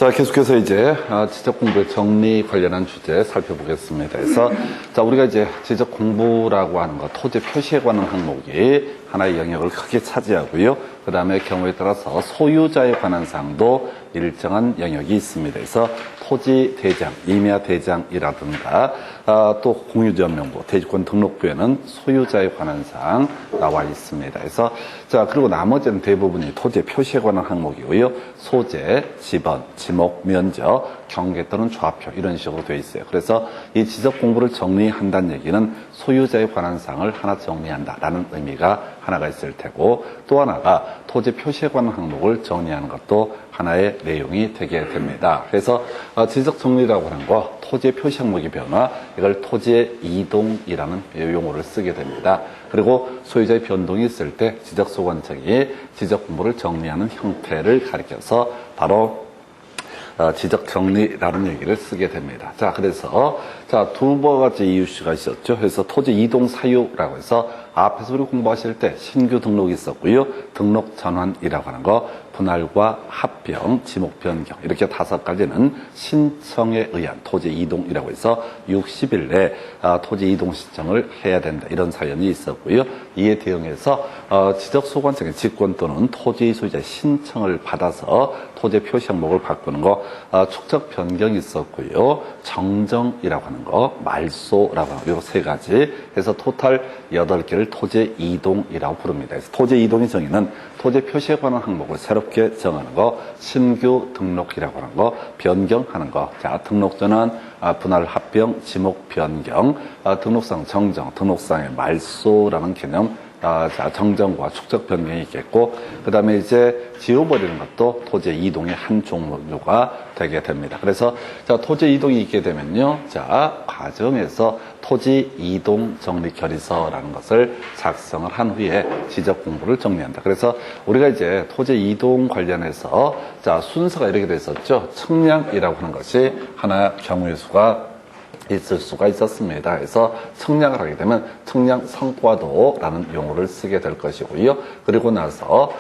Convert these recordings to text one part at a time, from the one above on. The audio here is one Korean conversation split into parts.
자, 계속해서 이제 지적 공부의 정리 관련한 주제 살펴보겠습니다. 그래서 자, 우리가 이제 지적 공부라고 하는 거, 토지 표시에 관한 항목이 하나의 영역을 크게 차지하고요. 그 다음에 경우에 따라서 소유자에 관한 사항도 일정한 영역이 있습니다. 그래서 토지 대장, 임야 대장이라든가 또 공유지역명부, 대지권 등록부에는 소유자에 관한 사항 나와 있습니다. 그래서 자, 그리고 나머지는 대부분이 토지 표시에 관한 항목이고요. 소재, 지번, 지목, 면적, 경계 또는 좌표 이런 식으로 되어 있어요. 그래서 이 지적 공부를 정리한다는 얘기는 소유자에 관한 사항을 하나 정리한다라는 의미가 하나가 있을 테고, 또 하나가 토지 표시에 관한 항목을 정리하는 것도 하나의 내용이 되게 됩니다. 그래서 지적 정리라고 하는 거, 토지의 표시 항목의 변화, 이걸 토지의 이동이라는 용어를 쓰게 됩니다. 그리고 소유자의 변동이 있을 때 지적소관청이 지적 공부를 정리하는 형태를 가리켜서 바로 지적 정리라는 얘기를 쓰게 됩니다. 자, 그래서 자, 두 가지 이유가 있었죠. 그래서 토지 이동 사유라고 해서 앞에서 우리 공부하실 때 신규 등록이 있었고요. 등록 전환이라고 하는 거, 분할과 합병, 지목 변경 이렇게 5가지는 신청에 의한 토지 이동이라고 해서 60일 내에 토지 이동 신청을 해야 된다. 이런 사연이 있었고요. 이에 대응해서 지적소관청의 직권 또는 토지 소유자의 신청을 받아서 토지 표시 항목을 바꾸는 거, 축적 변경이 있었고요. 정정이라고 하는 거, 말소라고 하는 거, 요 3가지 해서 토탈 8개를 토지 이동이라고 부릅니다. 그래서 토지 이동의 정의는 토지 표시에 관한 항목을 새롭게 정하는 거, 신규 등록이라고 하는 거, 변경하는 거. 자, 등록 전환, 분할 합병, 지목 변경, 등록상 정정, 등록상의 말소라는 개념, 자, 정정과 축적 변경이 있겠고, 그 다음에 이제 지워버리는 것도 토지 이동의 한 종류가 되게 됩니다. 그래서 자, 토지 이동이 있게 되면요, 자, 과정에서 토지 이동 정리 결의서라는 것을 작성을 한 후에 지적 공부를 정리한다. 그래서 우리가 이제 토지 이동 관련해서 자, 순서가 이렇게 돼 있었죠. 청량이라고 하는 것이 하나 경우의 수가 있을 수가 있었습니다. 그래서 청량을 하게 되면 청량 성과도라는 용어를 쓰게 될 것이고요. 그리고 나서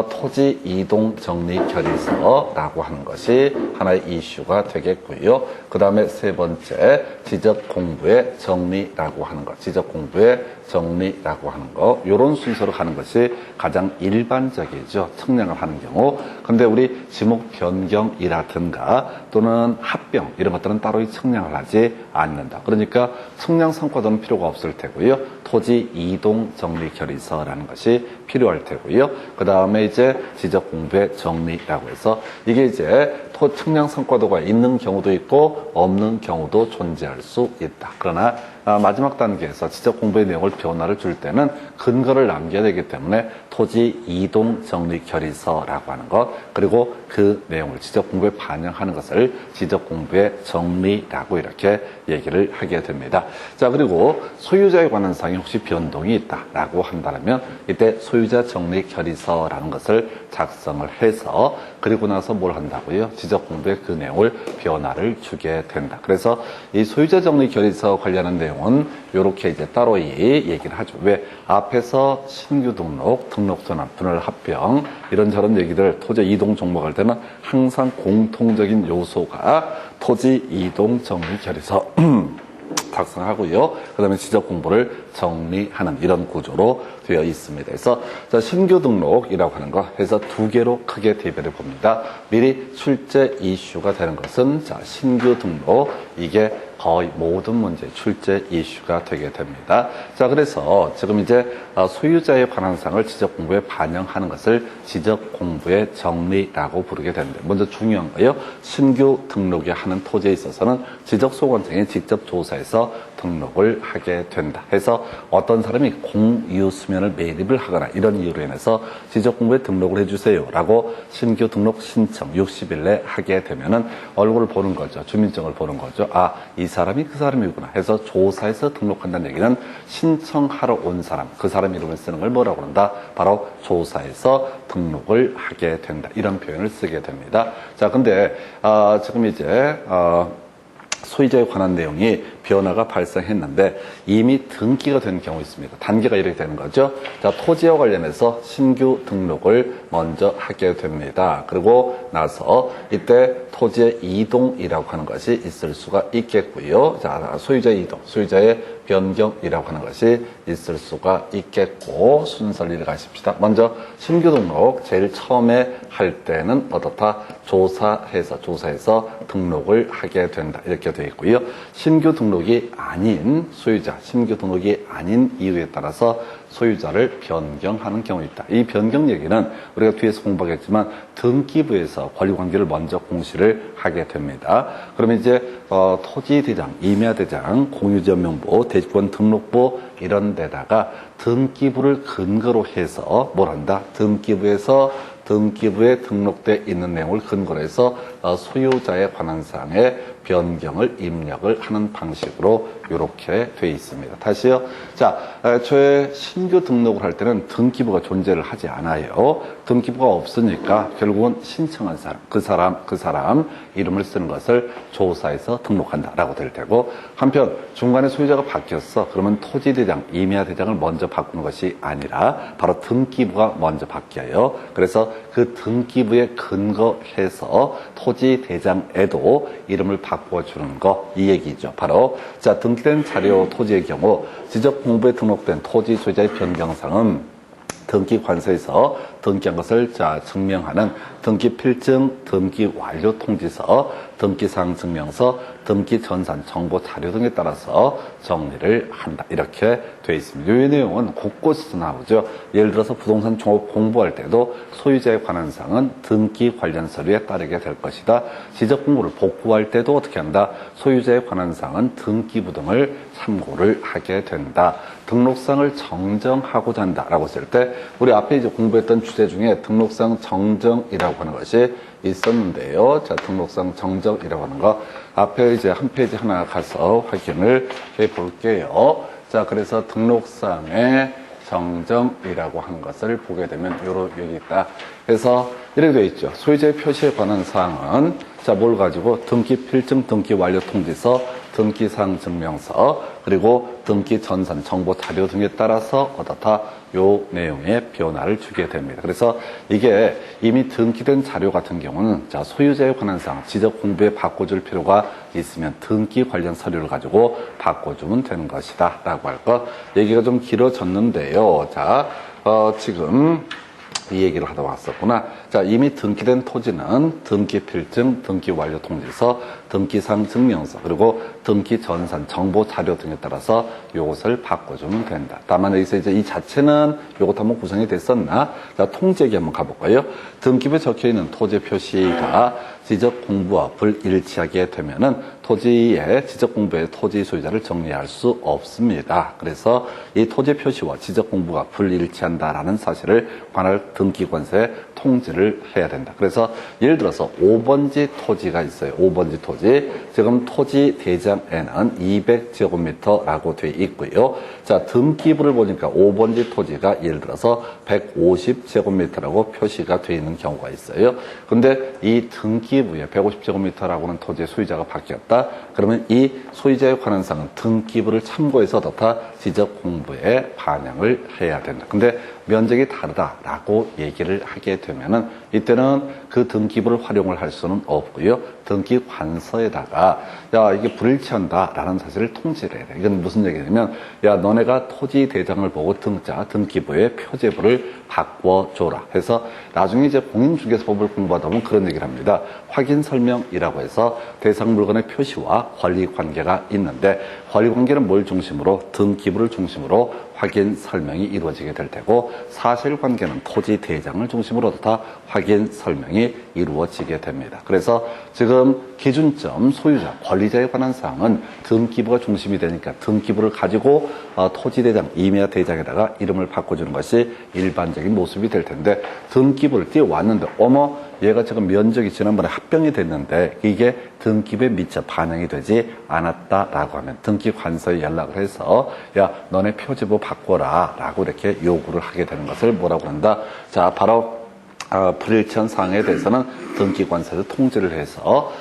토지 이동 정리 결의서라고 하는 것이 하나의 이슈가 되겠고요. 그 다음에 3번째 지적 공부의 정리라고 하는 것, 지적 공부의 정리라고 하는 거, 요런 순서로 가는 것이 가장 일반적이죠. 청량을 하는 경우. 근데 우리 지목 변경이라든가 또는 합병 이런 것들은 따로 이 청량을 하지 않는다. 그러니까 청량 성과도는 필요가 없을 테고요. 토지 이동 정리 결의서라는 것이 필요할 테고요. 그 다음에 이제 지적 공부의 정리라고 해서 이게 이제 청량 성과도가 있는 경우도 있고 없는 경우도 존재할 수 있다. 그러나 마지막 단계에서 지적 공부의 내용을 변화를 줄 때는 근거를 남겨야 되기 때문에 토지 이동 정리 결의서라고 하는 것, 그리고 그 내용을 지적 공부에 반영하는 것을 지적 공부의 정리라고 이렇게 얘기를 하게 됩니다. 자, 그리고 소유자에 관한 사항이 혹시 변동이 있다라고 한다면 이때 소유자 정리 결의서라는 것을 작성을 해서 그리고 나서 뭘 한다고요? 지적 공부에 그 내용을 변화를 주게 된다. 그래서 이 소유자 정리 결의서 관련한 내용은 이렇게 이제 따로 얘기를 하죠. 왜? 앞에서 신규 등록, 등록 전환, 분할 합병 이런저런 얘기들 토지 이동 종목할 때는 항상 공통적인 요소가 토지 이동 정리 결의서 작성하고요. 그 다음에 지적 공부를 정리하는 이런 구조로 되어 있습니다. 그래서 자, 신규 등록이라고 하는 거 해서 2개로 크게 대별해 봅니다. 미리 출제 이슈가 되는 것은 자, 신규 등록, 이게 거의 모든 문제의 출제 이슈가 되게 됩니다. 자, 그래서 지금 이제 소유자에 관한 사항을 지적 공부에 반영하는 것을 지적 공부의 정리라고 부르게 됩니다. 먼저 중요한 거예요. 신규 등록이 하는 토지에 있어서는 지적소관청이 직접 조사해서 등록을 하게 된다. 해서 어떤 사람이 공유수면을 매립을 하거나 이런 이유로 인해서 지적공부에 등록을 해주세요 라고 신규 등록 신청 60일 내에 하게 되면은 얼굴을 보는 거죠. 주민증을 보는 거죠. 아, 이 사람이 그 사람이구나 해서 조사해서 등록한다는 얘기는 신청하러 온 사람, 그 사람 이름을 쓰는 걸 뭐라고 한다? 바로 조사해서 등록을 하게 된다. 이런 표현을 쓰게 됩니다. 자, 근데 지금 이제 소유자에 관한 내용이 변화가 발생했는데 이미 등기가 된 경우 있습니다. 단계가 이렇게 되는 거죠. 자, 토지와 관련해서 신규 등록을 먼저 하게 됩니다. 그리고 나서 이때 토지의 이동이라고 하는 것이 있을 수가 있겠고요. 자, 소유자의 이동, 소유자의 변경이라고 하는 것이 있을 수가 있겠고, 순서를 이어가십시다. 먼저 신규 등록 제일 처음에 할 때는 어떻다? 조사해서 등록을 하게 된다. 이렇게 되어 있고요. 신규 등록이 아닌 소유자, 신규 등록이 아닌 이유에 따라서 소유자를 변경하는 경우 있다. 이 변경 얘기는 우리가 뒤에서 공부하겠지만 등기부에서 권리관계를 먼저 공시를 하게 됩니다. 그러면 이제 토지대장, 임야대장, 공유지역명부, 대지권 등록부 이런 데다가 등기부를 근거로 해서 뭘 한다? 등기부에 등록되어 있는 내용을 근거로 해서 소유자에 관한 사항의 변경을 입력을 하는 방식으로 이렇게 되어 있습니다. 다시요. 자, 애초에 신규 등록을 할 때는 등기부가 존재를 하지 않아요. 등기부가 없으니까 결국은 신청한 사람, 그 사람 이름을 쓰는 것을 조사해서 등록한다라고 될 테고, 한편 중간에 소유자가 바뀌었어. 그러면 토지대장, 임야대장을 먼저 바꾸는 것이 아니라 바로 등기부가 먼저 바뀌어요. 그래서 그 등기부에 근거해서 토지대장에도 이름을 바꿔주는 거, 이 얘기죠. 바로 자, 등기된 자료 토지의 경우 지적공부에 등록된 토지 소유자의 변경사항은 등기관서에서 등기한 것을 증명하는 등기필증, 등기완료통지서, 등기사항 증명서, 등기전산 정보 자료 등에 따라서 정리를 한다. 이렇게 되어 있습니다. 이 내용은 곳곳에서 나오죠. 예를 들어서 부동산 종업 공부할 때도 소유자에 관한 사항은 등기 관련 서류에 따르게 될 것이다. 지적공부를 복구할 때도 어떻게 한다? 소유자에 관한 사항은 등기부 등을 참고를 하게 된다. 등록상을 정정하고자 한다라고 했을 때 우리 앞에 이제 공부했던 주제 중에 등록상 정정이라고 하는 것이 있었는데요. 자, 등록상 정정이라고 하는 거 앞에 이제 한 페이지 하나 가서 확인을 해 볼게요. 자, 그래서 등록상의 정정이라고 하는 것을 보게 되면 여기 있다. 그래서 이렇게 되어 있죠. 소유자의 표시에 관한 사항은 자, 뭘 가지고 등기필증, 등기완료통지서, 등기사항 증명서, 그리고 등기전산 정보 자료 등에 따라서 어떻다? 요 내용의 변화를 주게 됩니다. 그래서 이게 이미 등기된 자료 같은 경우는 자, 소유자에 관한 사항, 지적 공부에 바꿔줄 필요가 있으면 등기 관련 서류를 가지고 바꿔주면 되는 것이다. 라고 할 것. 얘기가 좀 길어졌는데요. 자, 지금 이 얘기를 하다 왔었구나. 자, 이미 등기된 토지는 등기필증, 등기완료통지서, 등기사항 증명서, 그리고 등기전산 정보 자료 등에 따라서 이것을 바꿔주면 된다. 다만 여기서 이제 이 자체는 이것 한번 구성이 됐었나? 자, 통지얘기 한번 가볼까요? 등기부에 적혀있는 토지 표시가 지적 공부와 불일치하게 되면은 토지의 지적 공부의 토지 소유자를 정리할 수 없습니다. 그래서 이 토지 표시와 지적 공부가 불일치한다라는 사실을 관할 등기관서에 통지를 해야 된다. 그래서 예를 들어서 5번지 토지가 있어요. 5번지 토지. 지금 토지 대장에는 200제곱미터라고 되어 있고요. 자, 등기부를 보니까 5번지 토지가 예를 들어서 150제곱미터라고 표시가 되어 있는 경우가 있어요. 근데 이 등기부에 150제곱미터라고 하는 토지의 소유자가 바뀌었다. 그러면 이 소유자에 관한 사항은 등기부를 참고해서 다 지적 공부에 반영을 해야 된다. 근데 면적이 다르다라고 얘기를 하게 되면은 이때는 그 등기부를 활용을 할 수는 없고요. 등기관서에다가 야, 이게 불일치한다라는 사실을 통지를 해야 돼. 이건 무슨 얘기냐면 야, 너네가 토지 대장을 보고 등기부에 표제부를 바꿔줘라 해서 나중에 이제 공인중개사법을 공부하다 보면 그런 얘기를 합니다. 확인 설명이라고 해서 대상 물건의 표시와 권리 관계가 있는데 권리 관계는 뭘 중심으로? 등기부를 중심으로 확인 설명이 이루어지게 될 테고 사실관계는 토지 대장을 중심으로 다 확인 설명이 이루어지게 됩니다. 그래서 지금 기준점 소유자, 권리자에 관한 사항은 등기부가 중심이 되니까 등기부를 가지고 토지 대장, 임야 대장에다가 이름을 바꿔주는 것이 일반적인 모습이 될 텐데 등기부를 띄워왔는데 어머 얘가 지금 면적이 지난번에 합병이 됐는데 이게 등기부에 미처 반영이 되지 않았다라고 하면 등기관서에 연락을 해서 야 너네 표제부 바꿔라 라고 이렇게 요구를 하게 되는 것을 뭐라고 한다? 자, 바로 불일치한 사항에 대해서는 등기관세에서 통지를 해서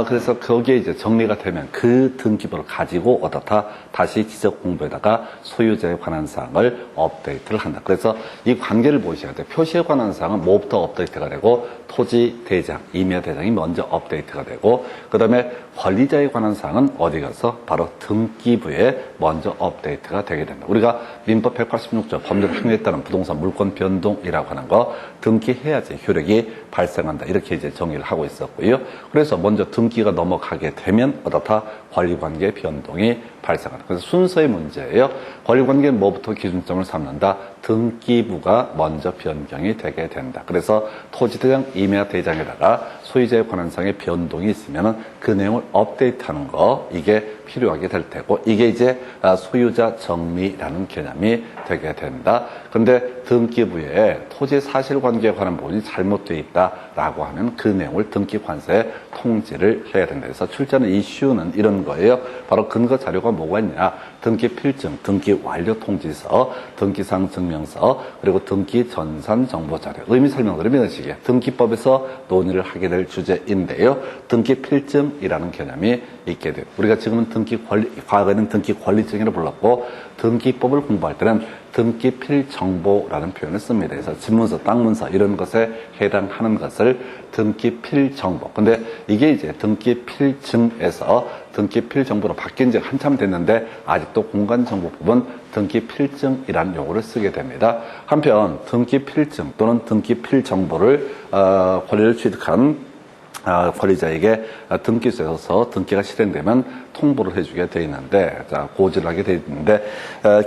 그래서 거기에 이제 정리가 되면 그 등기부를 가지고 어떻다 다시 지적 공부에다가 소유자에 관한 사항을 업데이트를 한다. 그래서 이 관계를 보셔야 돼요. 표시에 관한 사항은 뭐부터 업데이트가 되고 토지 대장, 임야 대장이 먼저 업데이트가 되고 그 다음에 권리자에 관한 사항은 어디 가서 바로 등기부에 먼저 업데이트가 되게 된다. 우리가 민법 186조 법률 행위에 따른 부동산 물권 변동이라고 하는 거 등기해야지 효력이 발생한다. 이렇게 이제 정의를 하고 있었고요. 그래서 먼저 등기가 넘어가게 되면 어떻다? 권리관계 변동이 발생한다. 그래서 순서의 문제예요. 권리관계는 뭐부터 기준점을 삼는다? 등기부가 먼저 변경이 되게 된다. 그래서 토지대장, 임야대장에다가 소유자에 관한 사항의 변동이 있으면 그 내용을 업데이트하는 거 이게 필요하게 될 테고 이게 이제 소유자 정리라는 개념이 되게 된다. 그런데 등기부에 토지 사실관계에 관한 부분이 잘못되어 있다라고 하면 그 내용을 등기관세에 통지를 해야 된다. 그래서 출제하는 이슈는 이런 거예요. 바로 근거 자료가 뭐가 있냐? 등기 필증, 등기 완료 통지서, 등기상 증명서, 그리고 등기 전산 정보 자료. 의미 설명드리면 이런 식이에요. 등기법에서 논의를 하게 될 주제인데요. 등기 필증이라는 개념이 있게 돼요. 우리가 지금은 등기 권리, 과거에는 등기 권리증이라고 불렀고 등기법을 공부할 때는 등기필 정보라는 표현을 씁니다. 그래서 집문서, 땅문서 이런 것에 해당하는 것을 등기필 정보. 근데 이게 이제 등기필증에서 등기필 정보로 바뀐 지 한참 됐는데 아직도 공간정보법은 등기필증이라는 용어를 쓰게 됩니다. 한편 등기필증 또는 등기필 정보를 권리를 취득한 권리자에게 등기소에서 등기가 실행되면 통보를 해주게 되어 있는데, 고지를 하게 되어 있는데,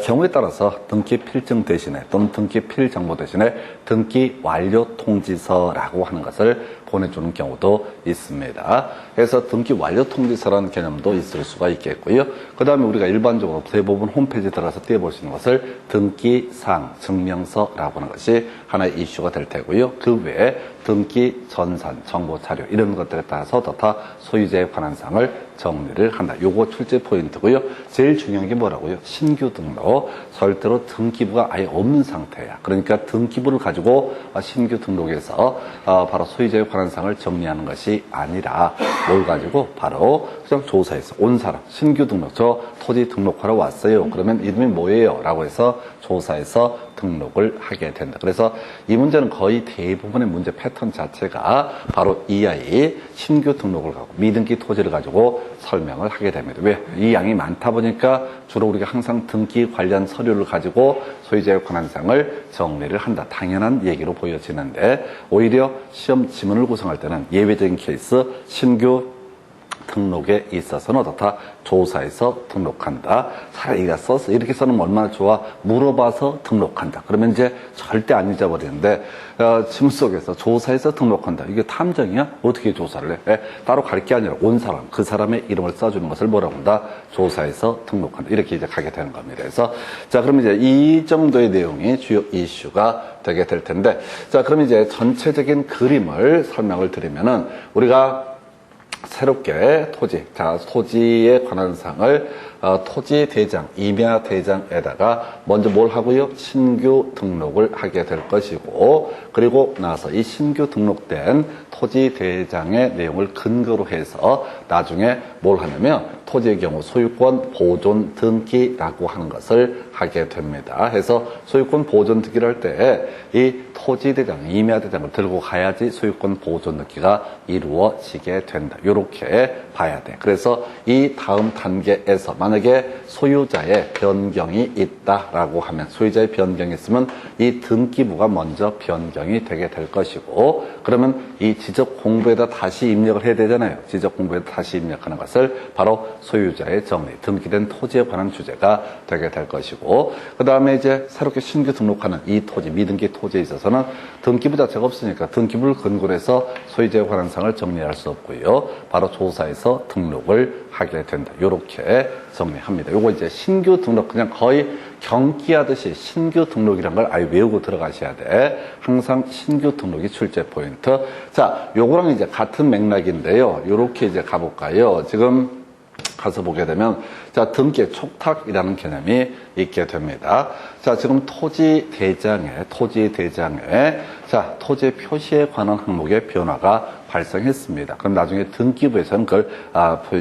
경우에 따라서 등기 필증 대신에 또는 등기 필 정보 대신에 등기 완료 통지서라고 하는 것을 보내주는 경우도 있습니다. 그래서 등기 완료 통지서라는 개념도 있을 수가 있겠고요. 그 다음에 우리가 일반적으로 대부분 홈페이지에 들어가서 떼어볼 수 있는 것을 등기상 증명서라고 하는 것이 하나의 이슈가 될 테고요. 그 외에 등기 전산 정보 자료 이런 것들에 따라서 다 소유자에 관한 사항을 정리를 한다. 요거 출제 포인트고요. 제일 중요한 게 뭐라고요? 신규 등록. 절대로 등기부가 아예 없는 상태야. 그러니까 등기부를 가지고 신규 등록해서 바로 소유자에 관한 사항을 정리하는 것이 아니라 뭘 가지고 바로 그냥 조사해서 온 사람 신규 등록 저 토지 등록하러 왔어요. 그러면 이름이 뭐예요? 라고 해서 조사해서 등록을 하게 된다. 그래서 이 문제는 거의 대부분의 문제 패턴 자체가 바로 이 아이 신규 등록을 가고 미등기 토지를 가지고 설명을 하게 됩니다. 왜? 이 양이 많다 보니까 주로 우리가 항상 등기 관련 서류를 가지고 소유자에 관한 사항을 정리를 한다. 당연한 얘기로 보여지는데 오히려 시험 지문을 구성할 때는 예외적인 케이스 신규 등록에 있어서는 어떻다? 조사해서 등록한다. 차라리 이가 써서 이렇게 써놓으면 얼마나 좋아? 물어봐서 등록한다. 그러면 이제 절대 안 잊어버리는데 지문 속에서 조사해서 등록한다. 이게 탐정이야? 어떻게 조사를 해? 따로 갈 게 아니라 온 사람, 그 사람의 이름을 써주는 것을 뭐라고 한다? 조사해서 등록한다. 이렇게 이제 가게 되는 겁니다. 그래서 자, 그럼 이제 이 정도의 내용이 주요 이슈가 되게 될 텐데 자, 그럼 이제 전체적인 그림을 설명을 드리면은 우리가 새롭게 토지에 관한 사항을 토지 대장, 임야 대장에다가 먼저 뭘 하고요? 신규 등록을 하게 될 것이고 그리고 나서 이 신규 등록된 토지 대장의 내용을 근거로 해서 나중에 뭘 하냐면 토지의 경우 소유권 보존 등기라고 하는 것을 하게 됩니다. 해서 소유권 보존 등기를 할 때 이 토지 대장, 임야 대장을 들고 가야지 소유권 보존 등기가 이루어지게 된다. 이렇게 봐야 돼. 그래서 이 다음 단계에서 만약에 소유자의 변경이 있다라고 하면 소유자의 변경이 있으면 이 등기부가 먼저 변경이 되게 될 것이고 그러면 이 지적 공부에다 다시 입력을 해야 되잖아요. 지적 공부에다 다시 입력하는 것을 바로 소유자의 정리, 등기된 토지에 관한 주제가 되게 될 것이고 그 다음에 이제 새롭게 신규 등록하는 이 토지, 미등기 토지에 있어서는 등기부 자체가 없으니까 등기부를 근거로 해서 소유자에 관한 사항을 정리할 수 없고요. 바로 조사해서 등록을 하게 된다. 이렇게 정리합니다. 요거 이제 신규 등록 그냥 거의 경기하듯이 신규 등록이란 걸 아예 외우고 들어가셔야 돼. 항상 신규 등록이 출제 포인트. 자, 요거랑 이제 같은 맥락인데요. 요렇게 이제 가볼까요? 지금 가서 보게 되면 자, 등기에 촉탁이라는 개념이 있게 됩니다. 자, 지금 토지 대장에 자, 토지 표시에 관한 항목의 변화가 발생했습니다. 그럼 나중에 등기부에서는 그걸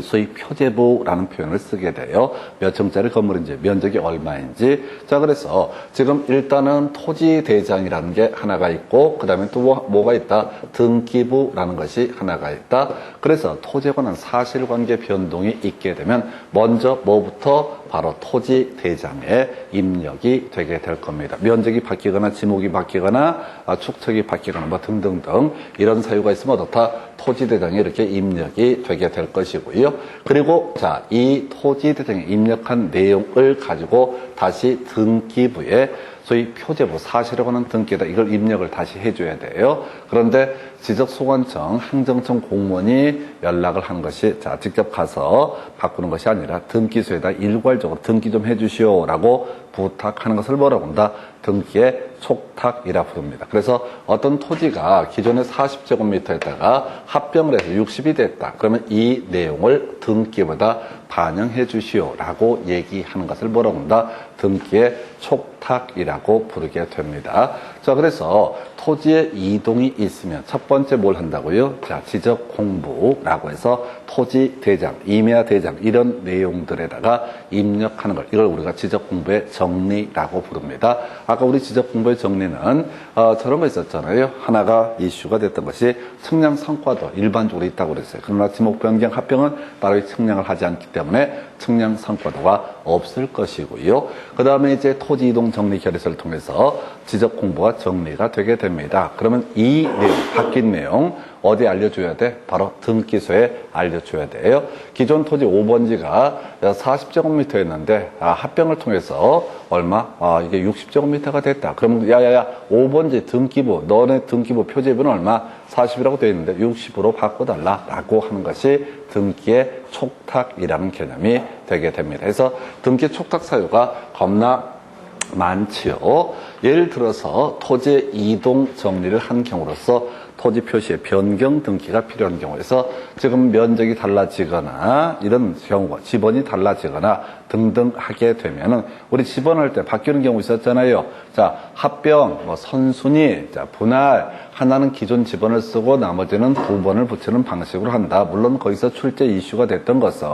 소위 표제부라는 표현을 쓰게 돼요. 몇 층짜리 건물인지, 면적이 얼마인지. 자, 그래서 지금 일단은 토지 대장이라는 게 하나가 있고, 그 다음에 또 뭐가 있다? 등기부라는 것이 하나가 있다. 그래서 토지에 관한 사실관계 변동이 있게 되면 먼저 뭐부터? 바로 토지 대장에 입력이 되게 될 겁니다. 면적이 바뀌거나 지목이 바뀌거나 축척이 바뀌거나 뭐 등등등 이런 사유가 있으면 어떻다? 토지 대장에 이렇게 입력이 되게 될 것이고요. 그리고 자, 이 토지 대장에 입력한 내용을 가지고 다시 등기부에 소위 표제부 사실에 관한 등기에다 이걸 입력을 다시 해줘야 돼요. 그런데 지적소관청, 행정청 공무원이 연락을 하는 것이 자, 직접 가서 바꾸는 것이 아니라 등기소에다 일괄적으로 등기 좀 해주시오라고 부탁하는 것을 뭐라고 한다? 등기의 촉탁이라 부릅니다. 그래서 어떤 토지가 기존에 40제곱미터에다가 합병을 해서 60이 됐다. 그러면 이 내용을 등기보다 반영해 주시오라고 얘기하는 것을 뭐라고 한다? 등기의 촉탁이라고 부르게 됩니다. 자, 그래서 토지의 이동이 있으면 첫 번째 뭘 한다고요? 자, 지적 공부라고 해서 토지 대장, 임야 대장 이런 내용들에다가 입력하는 걸 이걸 우리가 지적 공부의 정리라고 부릅니다. 아까 우리 지적 공부의 정리는 저런 거 있었잖아요. 하나가 이슈가 됐던 것이 측량 성과도 일반적으로 있다고 그랬어요. 그러나 지목 변경 합병은 따로 측량을 하지 않기 때문에 측량 성과도가 없을 것이고요. 그 다음에 이제 토지 이동 정리 결의서를 통해서 지적 공부가 정리가 되게 됩니다. 그러면 이 내용, 바뀐 내용 어디에 알려줘야 돼? 바로 등기소에 알려줘야 돼요. 기존 토지 5번지가 40제곱미터였는데 합병을 통해서 얼마? 이게 60제곱미터가 됐다. 그러면 야야야 5번지 등기부 너네 등기부 표제부는 얼마? 40이라고 되어 있는데 60으로 바꿔달라라고 하는 것이 등기의 촉탁이라는 개념이 되게 됩니다. 그래서 등기 촉탁 사유가 겁나 많지요. 예를 들어서 토지 이동 정리를 한 경우로서 토지 표시의 변경 등기가 필요한 경우에서 지금 면적이 달라지거나 이런 경우가 지번이 달라지거나 등등 하게 되면은 우리 지번할 때 바뀌는 경우 있었잖아요. 자, 합병, 뭐 선순위, 자, 분할 하나는 기존 지번을 쓰고 나머지는 두 번을 붙이는 방식으로 한다. 물론 거기서 출제 이슈가 됐던 것은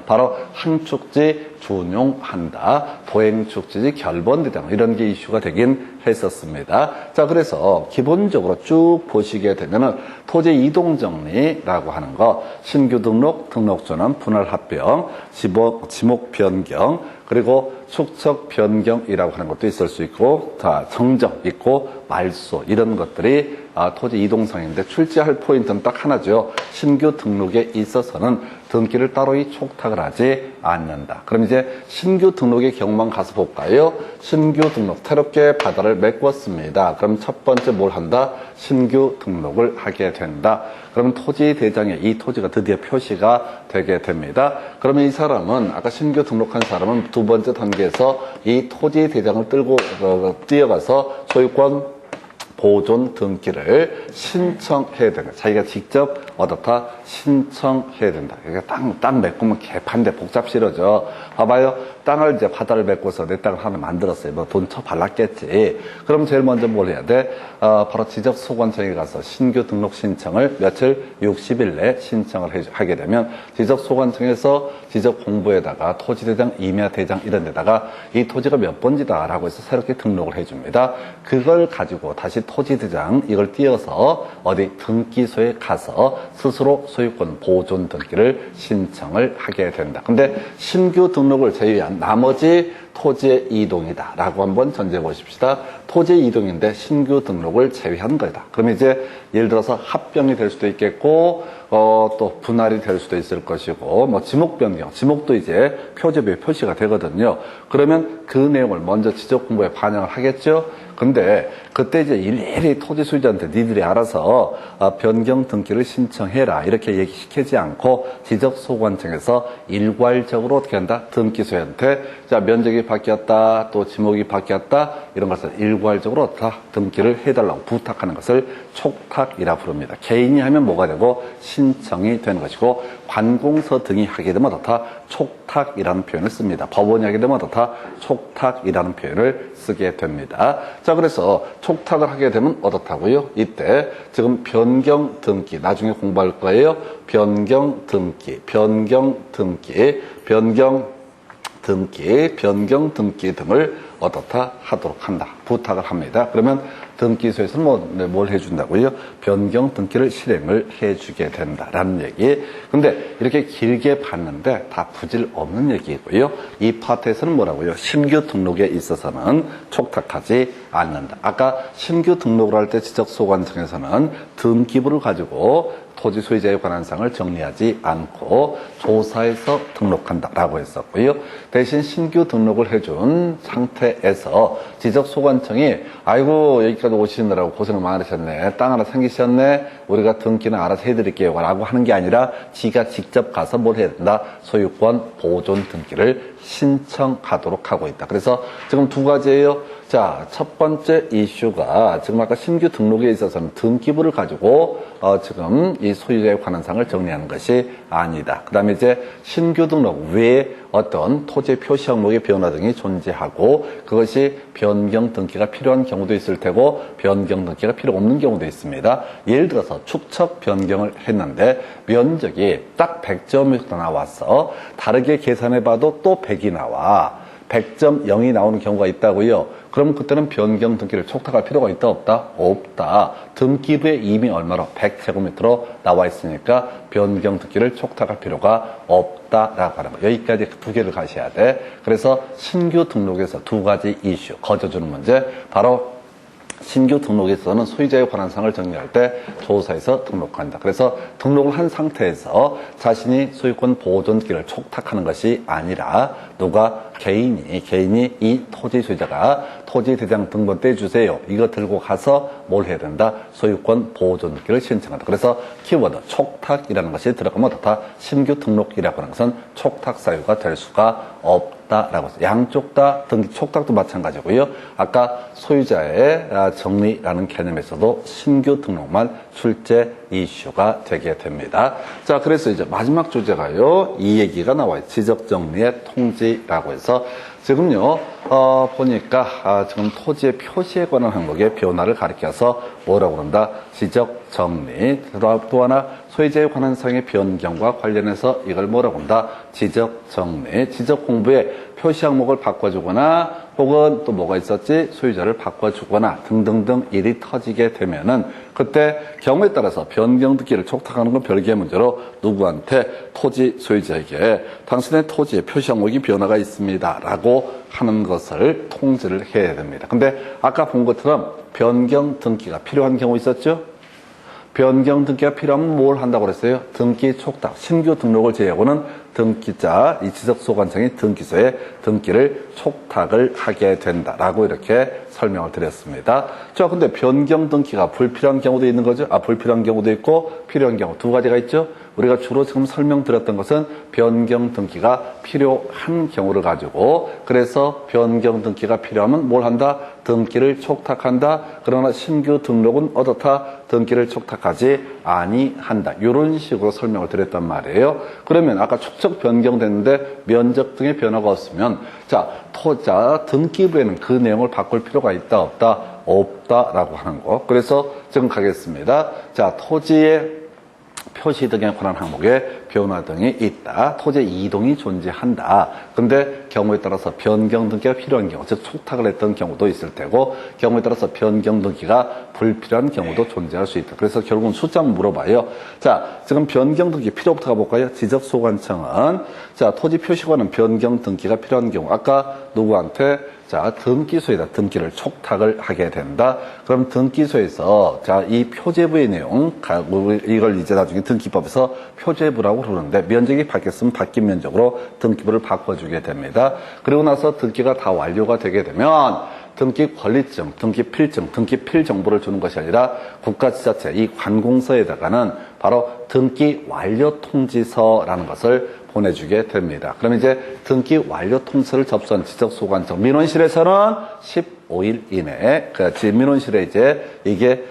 바로 항축지 준용한다. 도행축지지 결번대장 이런 게 이슈가 되긴 했었습니다. 자, 그래서 기본적으로 쭉 보시게 되면은 토지 이동 정리라고 하는 거 신규 등록, 등록전환, 분할 합병, 지목 변경, 그리고 축척 변경이라고 하는 것도 있을 수 있고, 자, 정정 있고, 말소 이런 것들이 토지 이동상인데 출제할 포인트는 딱 하나죠. 신규 등록에 있어서는 등기를 따로이 촉탁을 하지 않는다. 그럼 이제 신규 등록의 경우만 가서 볼까요? 신규 등록, 새롭게 바다를 메꿨습니다. 그럼 첫 번째 뭘 한다? 신규 등록을 하게 된다. 그러면 토지 대장에 이 토지가 드디어 표시가 되게 됩니다. 그러면 이 사람은 아까 신규 등록한 사람은 두 번째 단계에서 이 토지 대장을 뛰어가서 소유권 보존 등기를 신청해야 된다. 자기가 직접 어떻다 신청해야 된다. 그러니까 땅 메꾸면 개판데 복잡스러워져. 봐봐요. 땅을 이제 바다를 메꿔서 내 땅을 하나 만들었어요. 뭐 돈 쳐 발랐겠지. 그럼 제일 먼저 뭘 해야 돼? 바로 지적소관청에 가서 신규 등록 신청을 며칠 60일 내 신청을 하게 되면 지적소관청에서 지적공부에다가 토지대장, 임야대장 이런 데다가 이 토지가 몇 번지다라고 해서 새롭게 등록을 해줍니다. 그걸 가지고 다시 토지대장 이걸 띄어서 어디 등기소에 가서 스스로 소유권 보존 등기를 신청을 하게 된다. 근데 신규 등록을 제외한 나머지 토지의 이동이다 라고 한번 전제해 보십시다. 토지의 이동인데 신규 등록을 제외한 거다. 그러면 이제 예를 들어서 합병이 될 수도 있겠고 또 분할이 될 수도 있을 것이고 뭐 지목 변경, 지목도 이제 표제부에 표시가 되거든요. 그러면 그 내용을 먼저 지적공부에 반영을 하겠죠. 근데 그때 이제 일일이 토지 소유자한테 니들이 알아서 변경 등기를 신청해라 이렇게 얘기시키지 않고 지적소관청에서 일괄적으로 어떻게 한다? 등기소한테 자 면적이 바뀌었다, 또 지목이 바뀌었다, 이런 것을 일괄적으로 다 등기를 해달라고 부탁하는 것을 촉탁이라 부릅니다. 개인이 하면 뭐가 되고 신청이 되는 것이고, 관공서 등이 하게 되면 어떻다? 촉탁이라는 표현을 씁니다. 법원이 하게 되면 어떻다? 촉탁이라는 표현을 쓰게 됩니다. 자, 그래서 촉탁을 하게 되면 어떻다고요? 이때 지금 변경 등기, 나중에 공부할 거예요. 변경 등기, 변경 등기, 변경 등기 등을 어떻다 하도록 한다. 부탁을 합니다. 그러면 등기소에서는 뭘 해준다고요? 변경 등기를 실행을 해주게 된다라는 얘기. 근데 이렇게 길게 봤는데 다 부질 없는 얘기고요. 이 파트에서는 뭐라고요? 신규 등록에 있어서는 촉탁하지 않는다. 아까 신규 등록을 할 때 지적소관청에서는 등기부를 가지고 토지 소유자에 관한 사항을 정리하지 않고 조사해서 등록한다라고 했었고요. 대신 신규 등록을 해준 상태에서 지적소관청이 아이고 여기까지 오시느라고 고생을 많으셨네. 땅 하나 생기셨네. 우리가 등기는 알아서 해드릴게요. 라고 하는 게 아니라 지가 직접 가서 뭘 해야 된다? 소유권 보존 등기를 신청하도록 하고 있다. 그래서 지금 두 가지예요. 자, 첫 번째 이슈가 지금 아까 신규 등록에 있어서는 등기부를 가지고 지금 이 소유자에 관한 사항을 정리하는 것이 아니다. 그 다음에 이제 신규 등록 외에 어떤 토지 표시 항목의 변화 등이 존재하고 그것이 변경 등기가 필요한 경우도 있을 테고 변경 등기가 필요 없는 경우도 있습니다. 예를 들어서 축척 변경을 했는데 면적이 딱 100점이 나왔어. 다르게 계산해봐도 또 100이 나와. 100.0이 나오는 경우가 있다고요. 그럼 그때는 변경 등기를 촉탁할 필요가 있다 없다? 없다. 등기부에 이미 얼마로? 100제곱미터로 나와 있으니까 변경 등기를 촉탁할 필요가 없다라고 하는 거. 여기까지 두 개를 가셔야 돼. 그래서 신규 등록에서 두 가지 이슈, 거저주는 문제. 바로 신규 등록에서는 소유자에 관한 사항을 정리할 때 조사해서 등록한다. 그래서 등록을 한 상태에서 자신이 소유권 보존기를 촉탁하는 것이 아니라 누가 개인이 이 토지 소유자가 토지 대장 등본 떼주세요. 이거 들고 가서 뭘 해야 된다? 소유권 보존기를 신청한다. 그래서 키워드 촉탁이라는 것이 들어가면 어떻다? 신규 등록이라고 하는 것은 촉탁 사유가 될 수가 없다라고 해서 양쪽 다 등기 촉탁도 마찬가지고요. 아까 소유자의 정리라는 개념에서도 신규 등록만 출제 이슈가 되게 됩니다. 자, 그래서 이제 마지막 주제가요. 이 얘기가 나와요. 지적정리의 통지라고 해서 지금요, 보니까, 지금 토지의 표시에 관한 항목의 변화를 가리켜서 뭐라고 그런다? 지적정리. 또 하나, 소유자에 관한 사항의 변경과 관련해서 이걸 뭐라고 한다? 지적정리. 지적공부에 표시 항목을 바꿔주거나 혹은 또 뭐가 있었지? 소유자를 바꿔주거나 등등등 일이 터지게 되면은 그때 경우에 따라서 변경 등기를 촉탁하는 건 별개의 문제로 누구한테? 토지 소유자에게 당신의 토지에 표시 항목이 변화가 있습니다. 라고 하는 것을 통지를 해야 됩니다. 근데 아까 본 것처럼 변경 등기가 필요한 경우 있었죠? 변경 등기가 필요하면 뭘 한다고 그랬어요? 등기 촉탁. 신규 등록을 제외하고는 등기자, 이 지적소관청이 등기소에 등기를 촉탁을 하게 된다라고 이렇게 설명을 드렸습니다. 자, 근데 변경 등기가 불필요한 경우도 있는 거죠? 불필요한 경우도 있고 필요한 경우 두 가지가 있죠? 우리가 주로 지금 설명드렸던 것은 변경 등기가 필요한 경우를 가지고 그래서 변경 등기가 필요하면 뭘 한다? 등기를 촉탁한다. 그러나 신규 등록은 어떻다? 등기를 촉탁하지 아니한다. 이런 식으로 설명을 드렸단 말이에요. 그러면 아까 축척 변경됐는데 면적 등의 변화가 없으면 자, 토자 등기부에는 그 내용을 바꿀 필요가 있다 없다? 없다라고 하는 거. 그래서 지금 가겠습니다. 자, 토지의 표시 등에 관한 항목에 변화 등이 있다. 토지 이동이 존재한다. 근데 경우에 따라서 변경 등기가 필요한 경우, 즉 촉탁을 했던 경우도 있을 테고 경우에 따라서 변경 등기가 불필요한 경우도 존재할 수 있다. 그래서 결국은 숫자만 물어봐요. 자, 지금 변경 등기 필요부터 가볼까요? 지적소관청은 자, 토지 표시관은 변경 등기가 필요한 경우 아까 누구한테 자, 등기소에다 등기를 촉탁을 하게 된다. 그럼 등기소에서 자, 이 표제부의 내용, 이걸 이제 나중에 등기법에서 표제부라고 그러는데 면적이 바뀌었으면 바뀐 면적으로 등기부를 바꿔주게 됩니다. 그리고 나서 등기가 다 완료가 되게 되면 등기 권리증, 등기 필증, 등기 필 정보를 주는 것이 아니라 국가지자체 이 관공서에다가는 바로 등기 완료 통지서라는 것을 보내주게 됩니다. 그럼 이제 등기 완료 통지서를 접수한 지적소관청 민원실에서는 15일 이내에 민원실에 이제 이게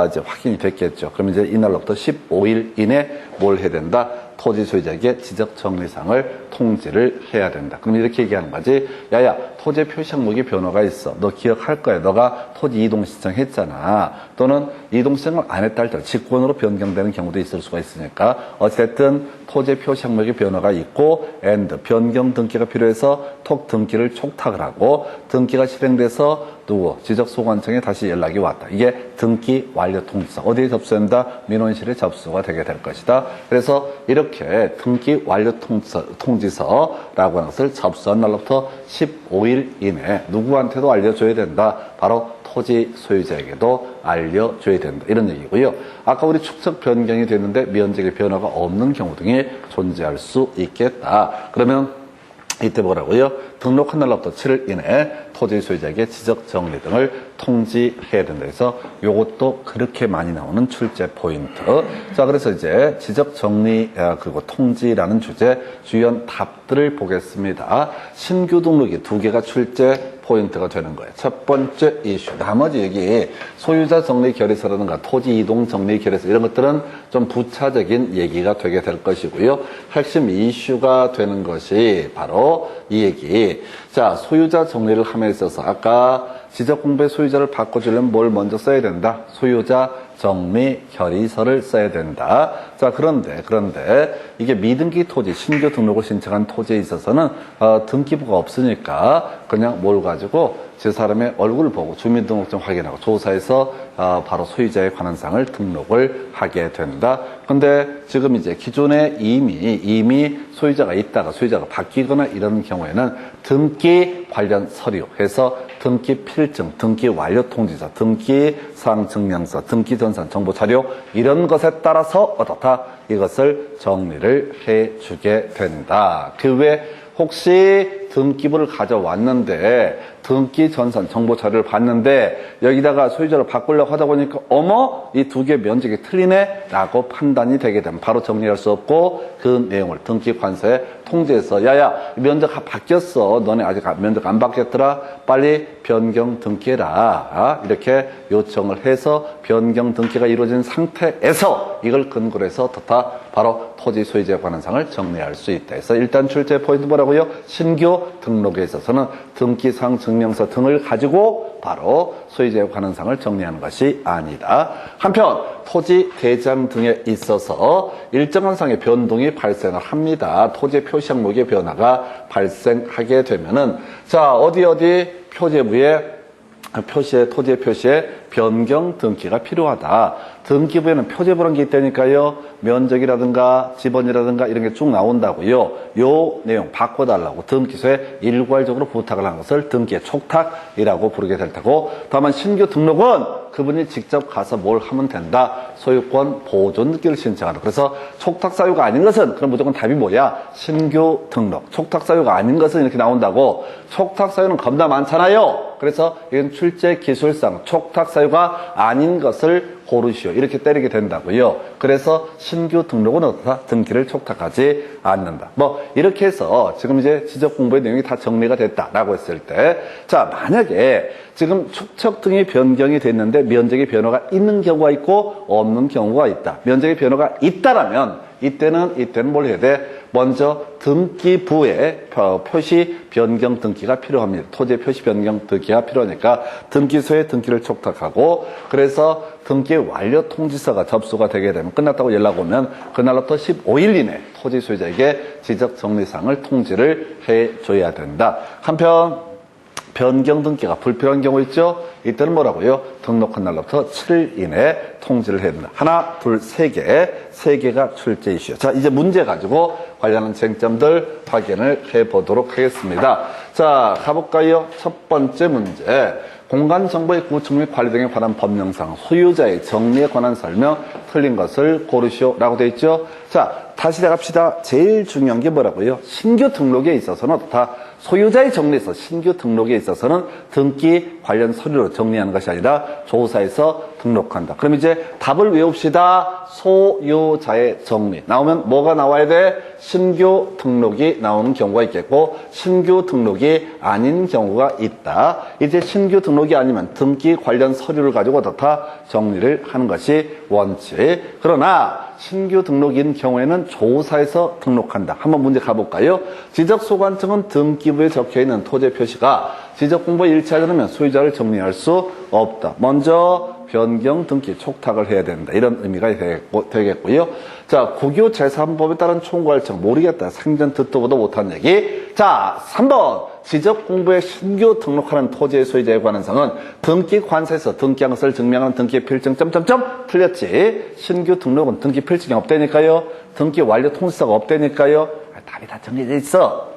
이제 확인이 됐겠죠. 그럼 이제 이날로부터 15일 이내 뭘 해야 된다? 토지 소유자에게 지적 정리상을 통지를 해야 된다. 그럼 이렇게 얘기하는 거지. 야야, 토지 표시 항목에 변화가 있어. 너 기억할 거야. 너가 토지 이동 신청했잖아. 또는 이동 신청을 안 했다 할때 직권으로 변경되는 경우도 있을 수가 있으니까 어쨌든 토지 표시 항목에 변화가 있고 변경 등기가 필요해서 톡 등기를 촉탁을 하고 등기가 실행돼서 지적소관청에 다시 연락이 왔다. 이게 등기 완료 통지서. 어디에 접수한다? 민원실에 접수가 되게 될 것이다. 그래서 이렇게 등기 완료 통지서라고 하는 것을 접수한 날로부터 15일 이내 누구한테도 알려줘야 된다. 바로 토지 소유자에게도 알려줘야 된다. 이런 얘기고요. 아까 우리 축척 변경이 됐는데 면적의 변화가 없는 경우 등이 존재할 수 있겠다. 그러면 이때 뭐라고요? 등록한 날로부터 7일 이내에 토지 소유자에게 지적 정리 등을 통지해야 된다. 그래서 요것도 그렇게 많이 나오는 출제 포인트. 자, 그래서 이제 지적 정리 그리고 통지라는 주제 주연 답들을 보겠습니다. 신규 등록이 2개가 출제 포인트가 되는 거예요. 첫 번째 이슈. 나머지 여기 소유자 정리 결의서라든가 토지 이동 정리 결의서 이런 것들은 좀 부차적인 얘기가 되게 될 것이고요. 핵심 이슈가 되는 것이 바로 이 얘기. 자, 소유자 정리를 함에 있어서 아까 지적 공부의 소유자를 바꿔주려면 뭘 먼저 써야 된다? 소유자 정리 결의서를 써야 된다. 자, 그런데 이게 미등기 토지, 신규 등록을 신청한 토지에 있어서는 등기부가 없으니까 그냥 뭘 가지고 제 사람의 얼굴을 보고 주민등록증 확인하고 조사해서 바로 소유자에 관한 사항을 등록을 하게 된다. 근데 지금 이제 기존에 이미 소유자가 있다가 소유자가 바뀌거나 이런 경우에는 등기 관련 서류 해서 등기 필증, 등기 완료 통지서, 등기 사항 증명서, 등기 전산 정보 자료 이런 것에 따라서 어떻다? 이것을 정리를 해주게 된다. 그 외에 혹시 등기부를 가져왔는데 등기 전산 정보 자료를 봤는데 여기다가 소유자를 바꾸려고 하다 보니까 어머 이 2개 면적이 틀리네 라고 판단이 되게 되면 바로 정리할 수 없고 그 내용을 등기 관서에 통지해서 야야 면적 바뀌었어 너네 아직 면적 안 바뀌었더라 빨리 변경 등기해라 이렇게 요청을 해서 변경 등기가 이루어진 상태에서 이걸 근거로 해서 어떻다 바로 토지 소유자에 관한 사항을 정리할 수 있다. 그래서 일단 출제 포인트 뭐라고요? 신규 등록에 있어서는 등기사항 증명서 등을 가지고 바로 소유자에 관한 사항을 정리하는 것이 아니다. 한편 토지 대장 등에 있어서 일정한 상의 변동이 발생을 합니다. 토지 표시 항목의 변화가 발생하게 되면은 자 어디 표제부에 토지의 표시에 변경 등기가 필요하다. 등기부에는 표제부라는 게 있다니까요. 면적이라든가 지번이라든가 이런 게 쭉 나온다고요. 요 내용 바꿔달라고 등기소에 일괄적으로 부탁을 한 것을 등기의 촉탁이라고 부르게 될 테고 다만 신규 등록은 그분이 직접 가서 뭘 하면 된다. 소유권 보존 등기를 신청한다. 그래서 촉탁 사유가 아닌 것은 그럼 무조건 답이 뭐야? 신규 등록. 촉탁 사유가 아닌 것은 이렇게 나온다고. 촉탁 사유는 겁나 많잖아요. 그래서 이건 출제 기술상 촉탁 사유가 아닌 것을 고르시오. 이렇게 때리게 된다고요. 그래서 신규 등록은 어떻다? 등기를 촉탁하지 않는다. 뭐 이렇게 해서 지금 이제 지적 공부의 내용이 다 정리가 됐다라고 했을 때 자 만약에 지금 축척 등이 변경이 됐는데 면적의 변화가 있는 경우가 있고 없는 경우가 있다. 면적의 변화가 있다라면 이때는 뭘 해야 돼? 먼저 등기부에 표시 변경 등기가 필요합니다. 토지 표시 변경 등기가 필요하니까 등기소에 등기를 촉탁하고 그래서 등기 완료 통지서가 접수가 되게 되면 끝났다고 연락 오면 그날부터 15일 이내 토지 소유자에게 지적 정리사항을 통지를 해줘야 된다. 한편 변경 등기가 불필요한 경우 있죠? 이때는 뭐라고요? 등록한 날로부터 7일 이내에 통지를 해야 된다. 하나, 둘, 세 개가 출제 이슈. 자, 이제 문제 가지고 관련한 쟁점들 확인을 해보도록 하겠습니다. 자, 가볼까요? 첫 번째 문제. 공간정보의 구축 및 관리 등에 관한 법령상 소유자의 정리에 관한 설명 틀린 것을 고르시오라고 되어 있죠. 자, 다시 나갑시다. 제일 중요한 게 뭐라고요? 신규 등록에 있어서는 어떻다? 소유자의 정리에서 신규 등록에 있어서는 등기 관련 서류로 정리하는 것이 아니라 조사에서 등록한다. 그럼 이제 답을 외웁시다. 소유자의 정리. 나오면 뭐가 나와야 돼? 신규 등록이 나오는 경우가 있겠고 신규 등록이 아닌 경우가 있다. 이제 신규 등록이 아니면 등기 관련 서류를 가지고 다 정리를 하는 것이 원칙. 그러나 신규 등록인 경우에는 조사에서 등록한다. 한번 문제 가볼까요? 지적소관청은 등기부에 적혀있는 토지 표시가 지적공부에 일치하지 않으면 소유자를 정리할 수 없다. 먼저 변경 등기 촉탁을 해야 된다. 이런 의미가 되겠고요. 자, 국유재산법에 따른 총괄청 모르겠다. 생전 듣도 보도 못한 얘기. 자, 3번 지적공부에 신규 등록하는 토지의 소유자에 관한 사항은 등기관서에서 등기한 것을 증명하는 등기 필증 틀렸지. 신규 등록은 등기 필증이 없다니까요. 등기 완료 통지서가 없다니까요. 답이 다 정해져 있어.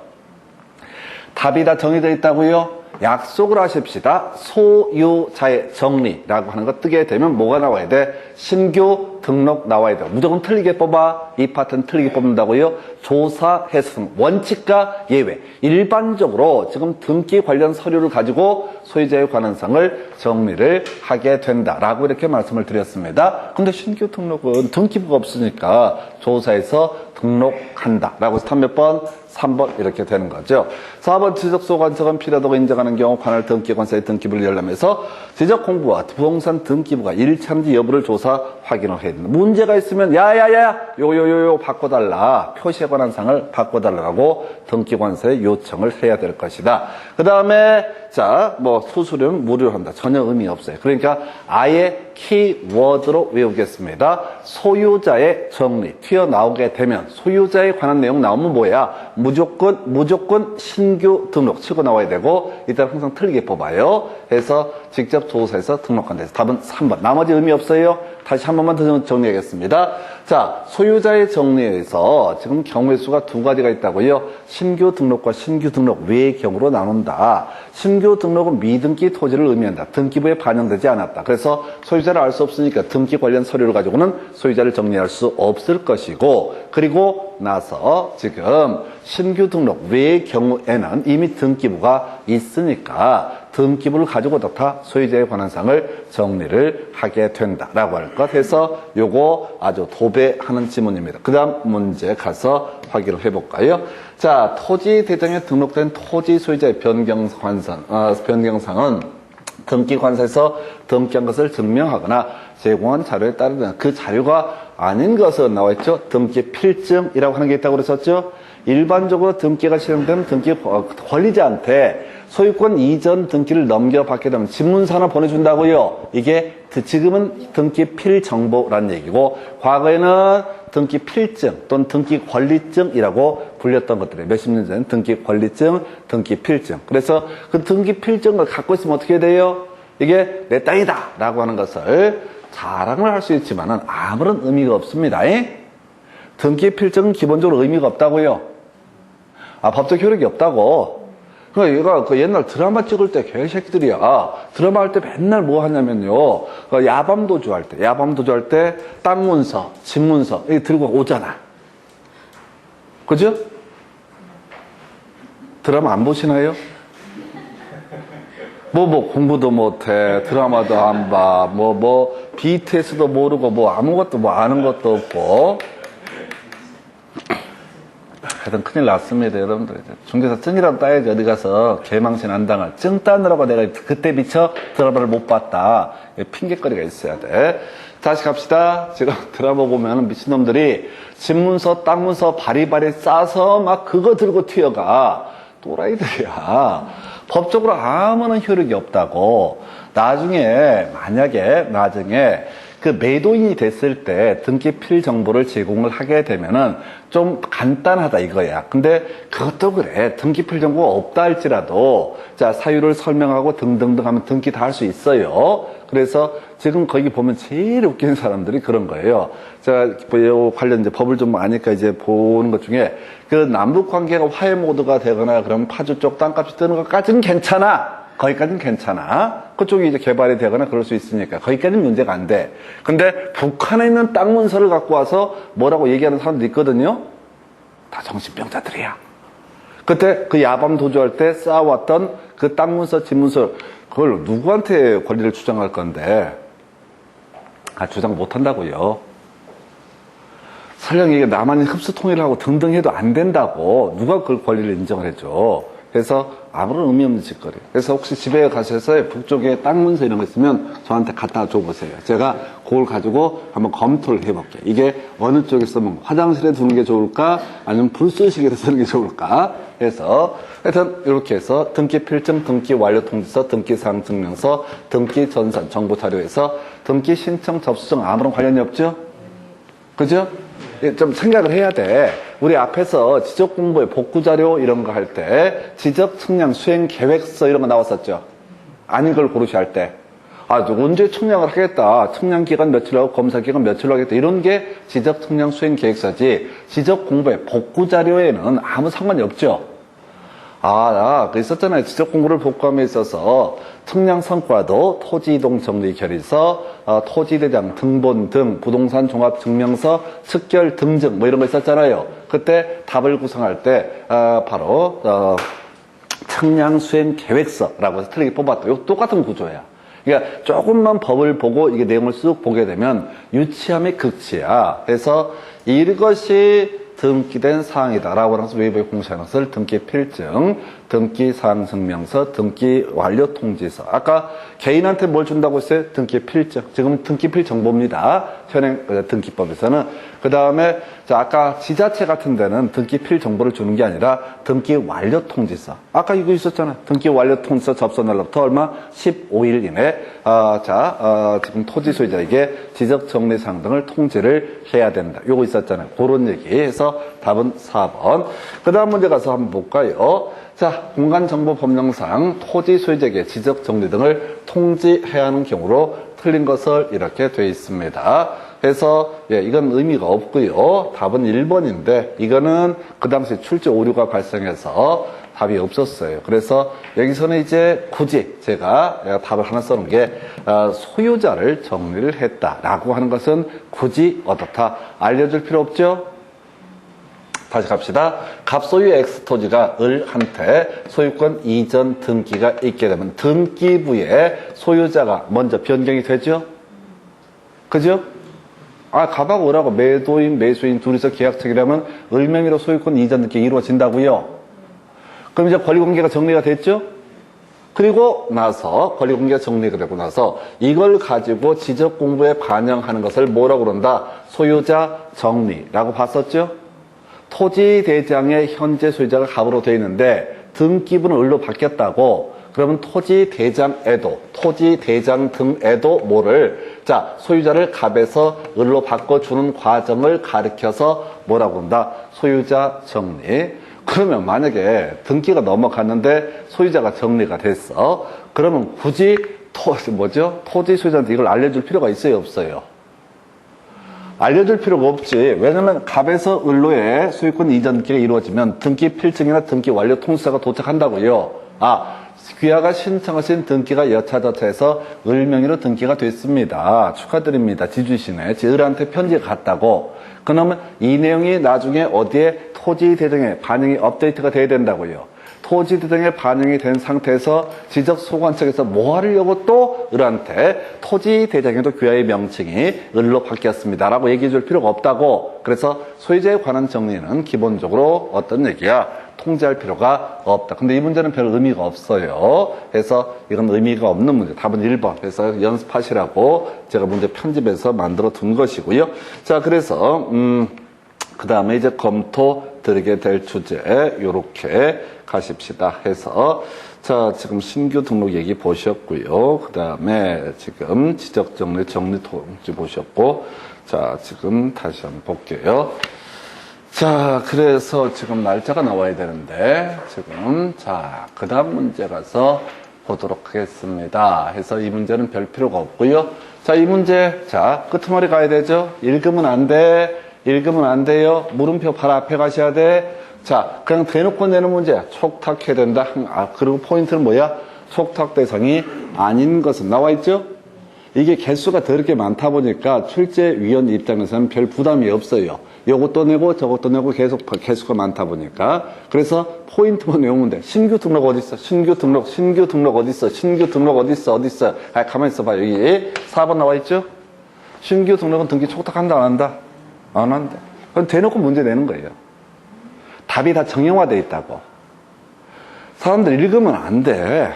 답이 다 정해져 있다고요? 약속을 하십시다. 소유자의 정리라고 하는 거 뜨게 되면 뭐가 나와야 돼? 신규 등록 나와야 돼. 무조건 틀리게 뽑아. 이 파트는 틀리게 뽑는다고요? 조사, 해석, 원칙과 예외. 일반적으로 지금 등기 관련 서류를 가지고 소유자에 관한 사항을 정리를 하게 된다라고 이렇게 말씀을 드렸습니다. 근데 신규 등록은 등기부가 없으니까 조사에서 등록한다라고 해서 몇 번? 3번 이렇게 되는 거죠. 4번 지적소관청은 필요하다고 인정하는 경우 관할 등기관서의 등기부를 열람해서 지적공부와 부동산 등기부가 일치하는지 여부를 조사 확인을 해야 된다. 문제가 있으면 요요요요 바꿔달라. 표시에 관한 사항을 바꿔달라고 등기관서에 요청을 해야 될 것이다. 그 다음에 자, 뭐 수수료는 무료로 한다. 전혀 의미 없어요. 그러니까 아예 키워드로 외우겠습니다. 소유자의 정리 튀어나오게 되면 소유자에 관한 내용 나오면 뭐야? 무조건 신규 등록 치고 나와야 되고 일단 항상 틀리게 뽑아요. 해서 직접 조사해서 등록한다. 답은 3번. 나머지 의미 없어요. 다시 한 번만 더 정리하겠습니다. 자, 소유자의 정리에서 지금 경우의 수가 두 가지가 있다고요. 신규 등록과 신규 등록 외의 경우로 나눈다. 신규 등록은 미등기 토지를 의미한다. 등기부에 반영되지 않았다. 그래서 소유자를 알 수 없으니까 등기 관련 서류를 가지고는 소유자를 정리할 수 없을 것이고, 그리고 나서 지금 신규 등록 외의 경우에는 이미 등기부가 있으니까 등기부를 가지고 다 소유자에 관한 사항을 정리를 하게 된다라고 할 것 해서 요거 아주 도배하는 지문입니다. 그 다음 문제 가서 확인을 해볼까요? 자, 토지 대장에 등록된 토지 소유자의 변경사항은 등기관서에서 등기한 것을 증명하거나 제공한 자료에 따르는 그 자료가 아닌 것은 나와있죠. 등기 필증이라고 하는 게 있다고 그랬었죠. 일반적으로 등기가 실행되면 등기 권리자한테 소유권 이전 등기를 넘겨받게 되면 집문서 하나 보내준다고요. 이게 지금은 등기 필정보라는 얘기고 과거에는 등기 필증 또는 등기 권리증이라고 불렸던 것들이에요. 몇십 년 전에는 등기 권리증, 등기 필증. 그래서 그 등기 필증을 갖고 있으면 어떻게 돼요? 이게 내 땅이다 라고 하는 것을 자랑을 할 수 있지만은 아무런 의미가 없습니다. 등기 필증은 기본적으로 의미가 없다고요. 법적 효력이 없다고. 그러니까 얘가 그 옛날 드라마 찍을 때 개새끼들이야. 드라마 할 때 맨날 뭐 하냐면요. 야밤도주 할 때 땅 문서, 집 문서 이거 들고 오잖아. 그죠? 드라마 안 보시나요? 뭐 공부도 못해, 드라마도 안 봐, BTS도 모르고 아무것도 아는 것도 없고. 하여튼 큰일 났습니다, 여러분들. 중개사 증이라도 따야지, 어디 가서 개망신 안 당할. 증 따느라고 내가 그때 미처 드라마를 못 봤다. 핑계거리가 있어야 돼. 다시 갑시다. 지금 드라마 보면 미친놈들이 집문서, 땅문서 바리바리 싸서 막 그거 들고 튀어가. 또라이들이야. 법적으로 아무런 효력이 없다고. 만약에 나중에 그 매도인이 됐을 때 등기 필 정보를 제공을 하게 되면은 좀 간단하다 이거야. 근데 그것도 그래. 등기 필 정보가 없다 할지라도 자, 사유를 설명하고 등등등 하면 등기 다 할 수 있어요. 그래서 지금 거기 보면 제일 웃기는 사람들이 그런 거예요. 제가 관련 이제 법을 좀 아니까 이제 보는 것 중에 그 남북 관계가 화해 모드가 되거나 그러면 파주 쪽 땅값이 뜨는 것까지는 괜찮아. 거기까지는 괜찮아. 그쪽이 이제 개발이 되거나 그럴 수 있으니까. 거기까지는 문제가 안 돼. 근데 북한에 있는 땅 문서를 갖고 와서 뭐라고 얘기하는 사람들이 있거든요. 다 정신병자들이야. 그때 그 야밤 도주할 때 쌓아왔던 그 땅 문서, 집 문서, 그걸 누구한테 권리를 주장할 건데? 주장 못 한다고요. 설령 이게 나만이 흡수 통일을 하고 등등 해도 안 된다고 누가 그걸 권리를 인정을 해줘. 그래서 아무런 의미 없는 짓거리. 그래서 혹시 집에 가셔서 북쪽에 땅 문서 이런 거 있으면 저한테 갖다 줘보세요. 제가 그걸 가지고 한번 검토를 해볼게요. 이게 어느 쪽에 쓰면 화장실에 두는 게 좋을까? 아니면 불쏘시개로 쓰는 게 좋을까? 해서 하여튼 이렇게 해서 등기 필증, 등기 완료 통지서, 등기 사항 증명서, 등기 전산 정보 자료에서 등기 신청 접수증 아무런 관련이 없죠? 그죠? 좀 생각을 해야 돼. 우리 앞에서 지적 공부의 복구 자료 이런 거 할 때 지적 측량 수행 계획서 이런 거 나왔었죠. 아닌 걸 고르시 할 때. 언제 측량을 하겠다. 측량 기간 며칠로 하고 검사 기간 며칠로 하겠다. 이런 게 지적 측량 수행 계획서지. 지적 공부의 복구 자료에는 아무 상관이 없죠. 그 있었잖아요. 지적 공부를 복구함에 있어서 측량 성과도 토지 이동 정리 결의서, 토지 대장 등본 등 부동산 종합 증명서, 측결 등증 뭐 이런 거 있었잖아요. 그때 답을 구성할 때 바로 측량 수행 계획서라고 해서 틀리게 뽑았다. 이거 똑같은 구조야. 그러니까 조금만 법을 보고 이게 내용을 쑥 보게 되면 유치함의 극치야. 그래서 이것이 등기된 사항이다라고 하면서 외부에 공시하는 것을 등기 필증, 등기 사항 증명서, 등기 완료 통지서. 아까 개인한테 뭘 준다고 했어요? 등기 필증. 지금 등기 필 정보입니다. 현행 등기법에서는. 그 다음에 아까 지자체 같은 데는 등기 필 정보를 주는 게 아니라 등기 완료 통지서. 아까 이거 있었잖아요. 등기 완료 통지서 접수 날로부터 얼마? 15일 이내. 지금 토지 소유자에게 지적 정리 사항 등을 통지를 해야 된다. 요거 있었잖아요. 그런 얘기해서 답은 4번. 그 다음 문제 가서 한번 볼까요? 공간정보법령상 토지 소유자에게 지적 정리 등을 통지해야 하는 경우로 틀린 것을 이렇게 되어 있습니다. 그래서 이건 의미가 없고요. 답은 1번인데 이거는 그 당시 출제 오류가 발생해서 답이 없었어요. 그래서 여기서는 이제 굳이 제가 답을 하나 써놓은 게 소유자를 정리를 했다라고 하는 것은 굳이 어떻다 알려줄 필요 없죠? 다시 갑시다. 갑소유 X토지가 을한테 소유권 이전 등기가 있게 되면 등기부에 소유자가 먼저 변경이 되죠? 그죠? 갑하고 을하고 매도인, 매수인 둘이서 계약 체결하면 을 명의로 소유권 이전 등기가 이루어진다고요? 그럼 이제 권리관계가 정리가 됐죠? 그리고 나서 권리관계가 정리가 되고 나서 이걸 가지고 지적공부에 반영하는 것을 뭐라고 그런다? 소유자 정리라고 봤었죠? 토지 대장의 현재 소유자가 갑으로 되어 있는데 등기부는 을로 바뀌었다고. 그러면 토지 대장 등에도 뭐를 소유자를 갑에서 을로 바꿔주는 과정을 가리켜서 뭐라고 한다? 소유자 정리. 그러면 만약에 등기가 넘어갔는데 소유자가 정리가 됐어. 그러면 굳이 토지 소유자한테 이걸 알려줄 필요가 있어요, 없어요? 알려줄 필요가 없지. 왜냐면 갑에서 을로의 소유권 이전 등기가 이루어지면 등기 필증이나 등기 완료 통지서가 도착한다고요. 귀하가 신청하신 등기가 여차저차해서 을 명의로 등기가 됐습니다. 축하드립니다. 지주시네. 을한테 편지가 갔다고. 그러면 이 내용이 나중에 어디에 토지 대장에 반영이 업데이트가 돼야 된다고요. 토지 대장에 반영이 된 상태에서 지적 소관 측에서 뭐 하려고 또 을한테 토지 대장에도 귀하의 명칭이 을로 바뀌었습니다 라고 얘기해 줄 필요가 없다고. 그래서 소유자에 관한 정리는 기본적으로 어떤 얘기야? 통지할 필요가 없다. 근데 이 문제는 별 의미가 없어요. 그래서 이건 의미가 없는 문제. 답은 1번. 그래서 연습하시라고 제가 문제 편집해서 만들어 둔 것이고요. 그래서 그 다음에 이제 검토 드리게 될 주제 요렇게 가십시다 해서 지금 신규 등록 얘기 보셨고요. 그 다음에 지금 지적 정리 통지 보셨고 지금 다시 한번 볼게요. 그래서 지금 날짜가 나와야 되는데 지금 그 다음 문제 가서 보도록 하겠습니다. 해서 이 문제는 별 필요가 없고요. 이 문제 끄트머리 가야 되죠. 읽으면 안 돼. 읽으면 안 돼요. 물음표 바로 앞에 가셔야 돼. 그냥 대놓고 내는 문제야. 촉탁해야 된다. 그리고 포인트는 뭐야? 촉탁 대상이 아닌 것은 나와 있죠? 이게 개수가 더럽게 많다 보니까 출제위원 입장에서는 별 부담이 없어요. 요것도 내고 저것도 내고 계속 개수가 많다 보니까. 그래서 포인트만 외우면 돼. 신규 등록 어디 있어? 신규 등록 어디 있어? 신규 등록 어디 있어? 가만히 있어봐. 여기 4번 나와 있죠? 신규 등록은 등기 촉탁한다, 안 한다? 안 한다. 그럼 대놓고 문제 내는 거예요. 답이 다 정형화되어 있다고. 사람들 읽으면 안 돼.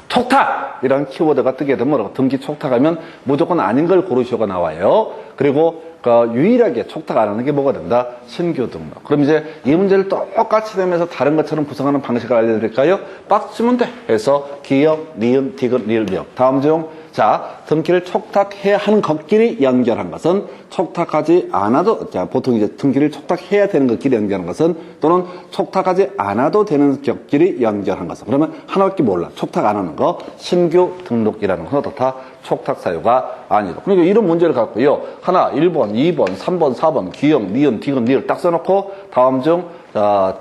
촉탁! 이런 키워드가 뜨게 되면 등기 촉탁하면 무조건 아닌 걸 고르시오가 나와요. 그리고 유일하게 촉탁 안 하는 게 뭐가 된다? 신규 등록. 그럼 이제 이 문제를 똑같이 내면서 다른 것처럼 구성하는 방식을 알려드릴까요? 박스 주면 돼. 해서 기역, 니은, 디귿, 리을, 미역. 다음 중. 자, 등기를 촉탁해야 하는 것끼리 연결한 것은 촉탁하지 않아도, 자, 보통 이제 등기를 촉탁해야 되는 것끼리 연결한 것은 또는 촉탁하지 않아도 되는 것끼리 연결한 것은. 그러면 하나밖에 몰라. 촉탁 안 하는 거. 신규 등록이라는 것은 어떻다? 촉탁 사유가 아니다. 그러니까 이런 문제를 갖고요. 하나, 1번, 2번, 3번, 4번, 기역, 니은, 디귿, 리을 딱 써놓고 다음 중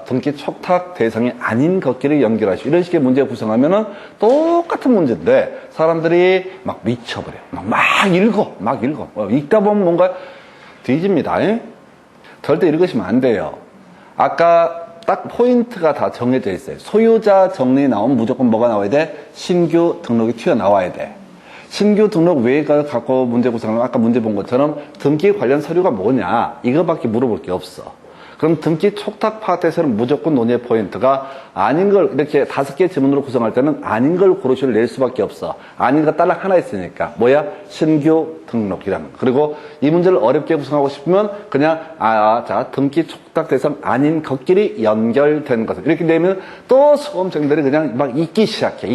등기 촉탁 대상이 아닌 것끼리 연결하시오. 이런 식의 문제 구성하면은 똑같은 문제인데 사람들이 막 미쳐버려. 막 읽어. 읽다 보면 뭔가 뒤집니다. 절대 읽으시면 안 돼요. 아까 딱 포인트가 다 정해져 있어요. 소유자 정리 나오면 무조건 뭐가 나와야 돼? 신규 등록이 튀어나와야 돼. 신규 등록 외가 갖고 문제 구성하면 아까 문제 본 것처럼 등기 관련 서류가 뭐냐 이거밖에 물어볼 게 없어. 그럼 등기 촉탁 파트에서는 무조건 논의의 포인트가 아닌 걸 이렇게 5개 지문으로 구성할 때는 아닌 걸 고르시를 낼 수밖에 없어. 아닌 거 딸락 하나 있으니까. 뭐야? 신규 등록이라는 거. 그리고 이 문제를 어렵게 구성하고 싶으면 그냥 자 등기 촉탁 대상 아닌 것끼리 연결된 것을 이렇게 되면 또 수험생들이 그냥 막 읽기 시작해.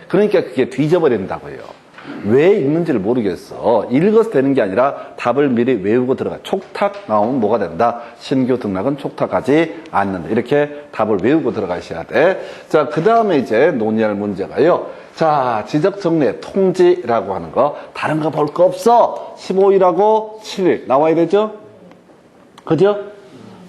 그러니까 그게 뒤져버린다고요. 왜 읽는지를 모르겠어. 읽어서 되는 게 아니라 답을 미리 외우고 들어가. 촉탁 나오면 뭐가 된다? 신규 등록은 촉탁하지 않는다. 이렇게 답을 외우고 들어가셔야 돼. 자, 그 다음에 이제 논의할 문제가요. 자, 지적정리의 통지라고 하는 거. 다른 거 볼 거 없어. 15일하고 7일 나와야 되죠? 그죠?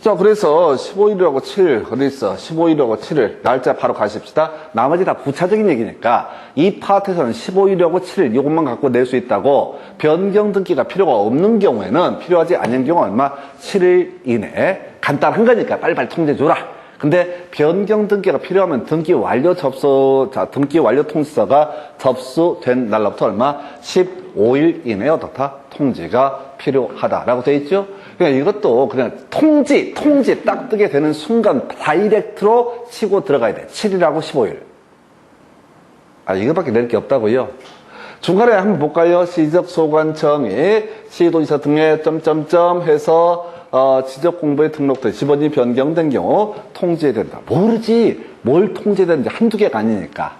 자, 그래서 15일하고 7일, 어디 있어? 15일하고 7일, 날짜 바로 가십시다. 나머지 다 부차적인 얘기니까, 이 파트에서는 15일하고 7일, 이것만 갖고 낼 수 있다고, 변경 등기가 필요가 없는 경우에는, 필요하지 않은 경우는 얼마? 7일 이내에, 간단한 거니까 빨리빨리 통지해줘라. 근데 변경 등기가 필요하면 등기 완료 통지서가 접수된 날로부터 얼마? 15일 이내에 어떻다? 통지가 필요하다라고 되어 있죠? 그러니까 이것도 그냥 통지 딱 뜨게 되는 순간 다이렉트로 치고 들어가야 돼. 7일하고 15일. 이거밖에 낼 게 없다고요. 중간에 한번 볼까요? 시적소관청이 시도지사 등에 점점점 해서 지적공부에 등록된 집원이 변경된 경우 통지해야 된다. 모르지. 뭘 통지해야 되는지 한두 개가 아니니까.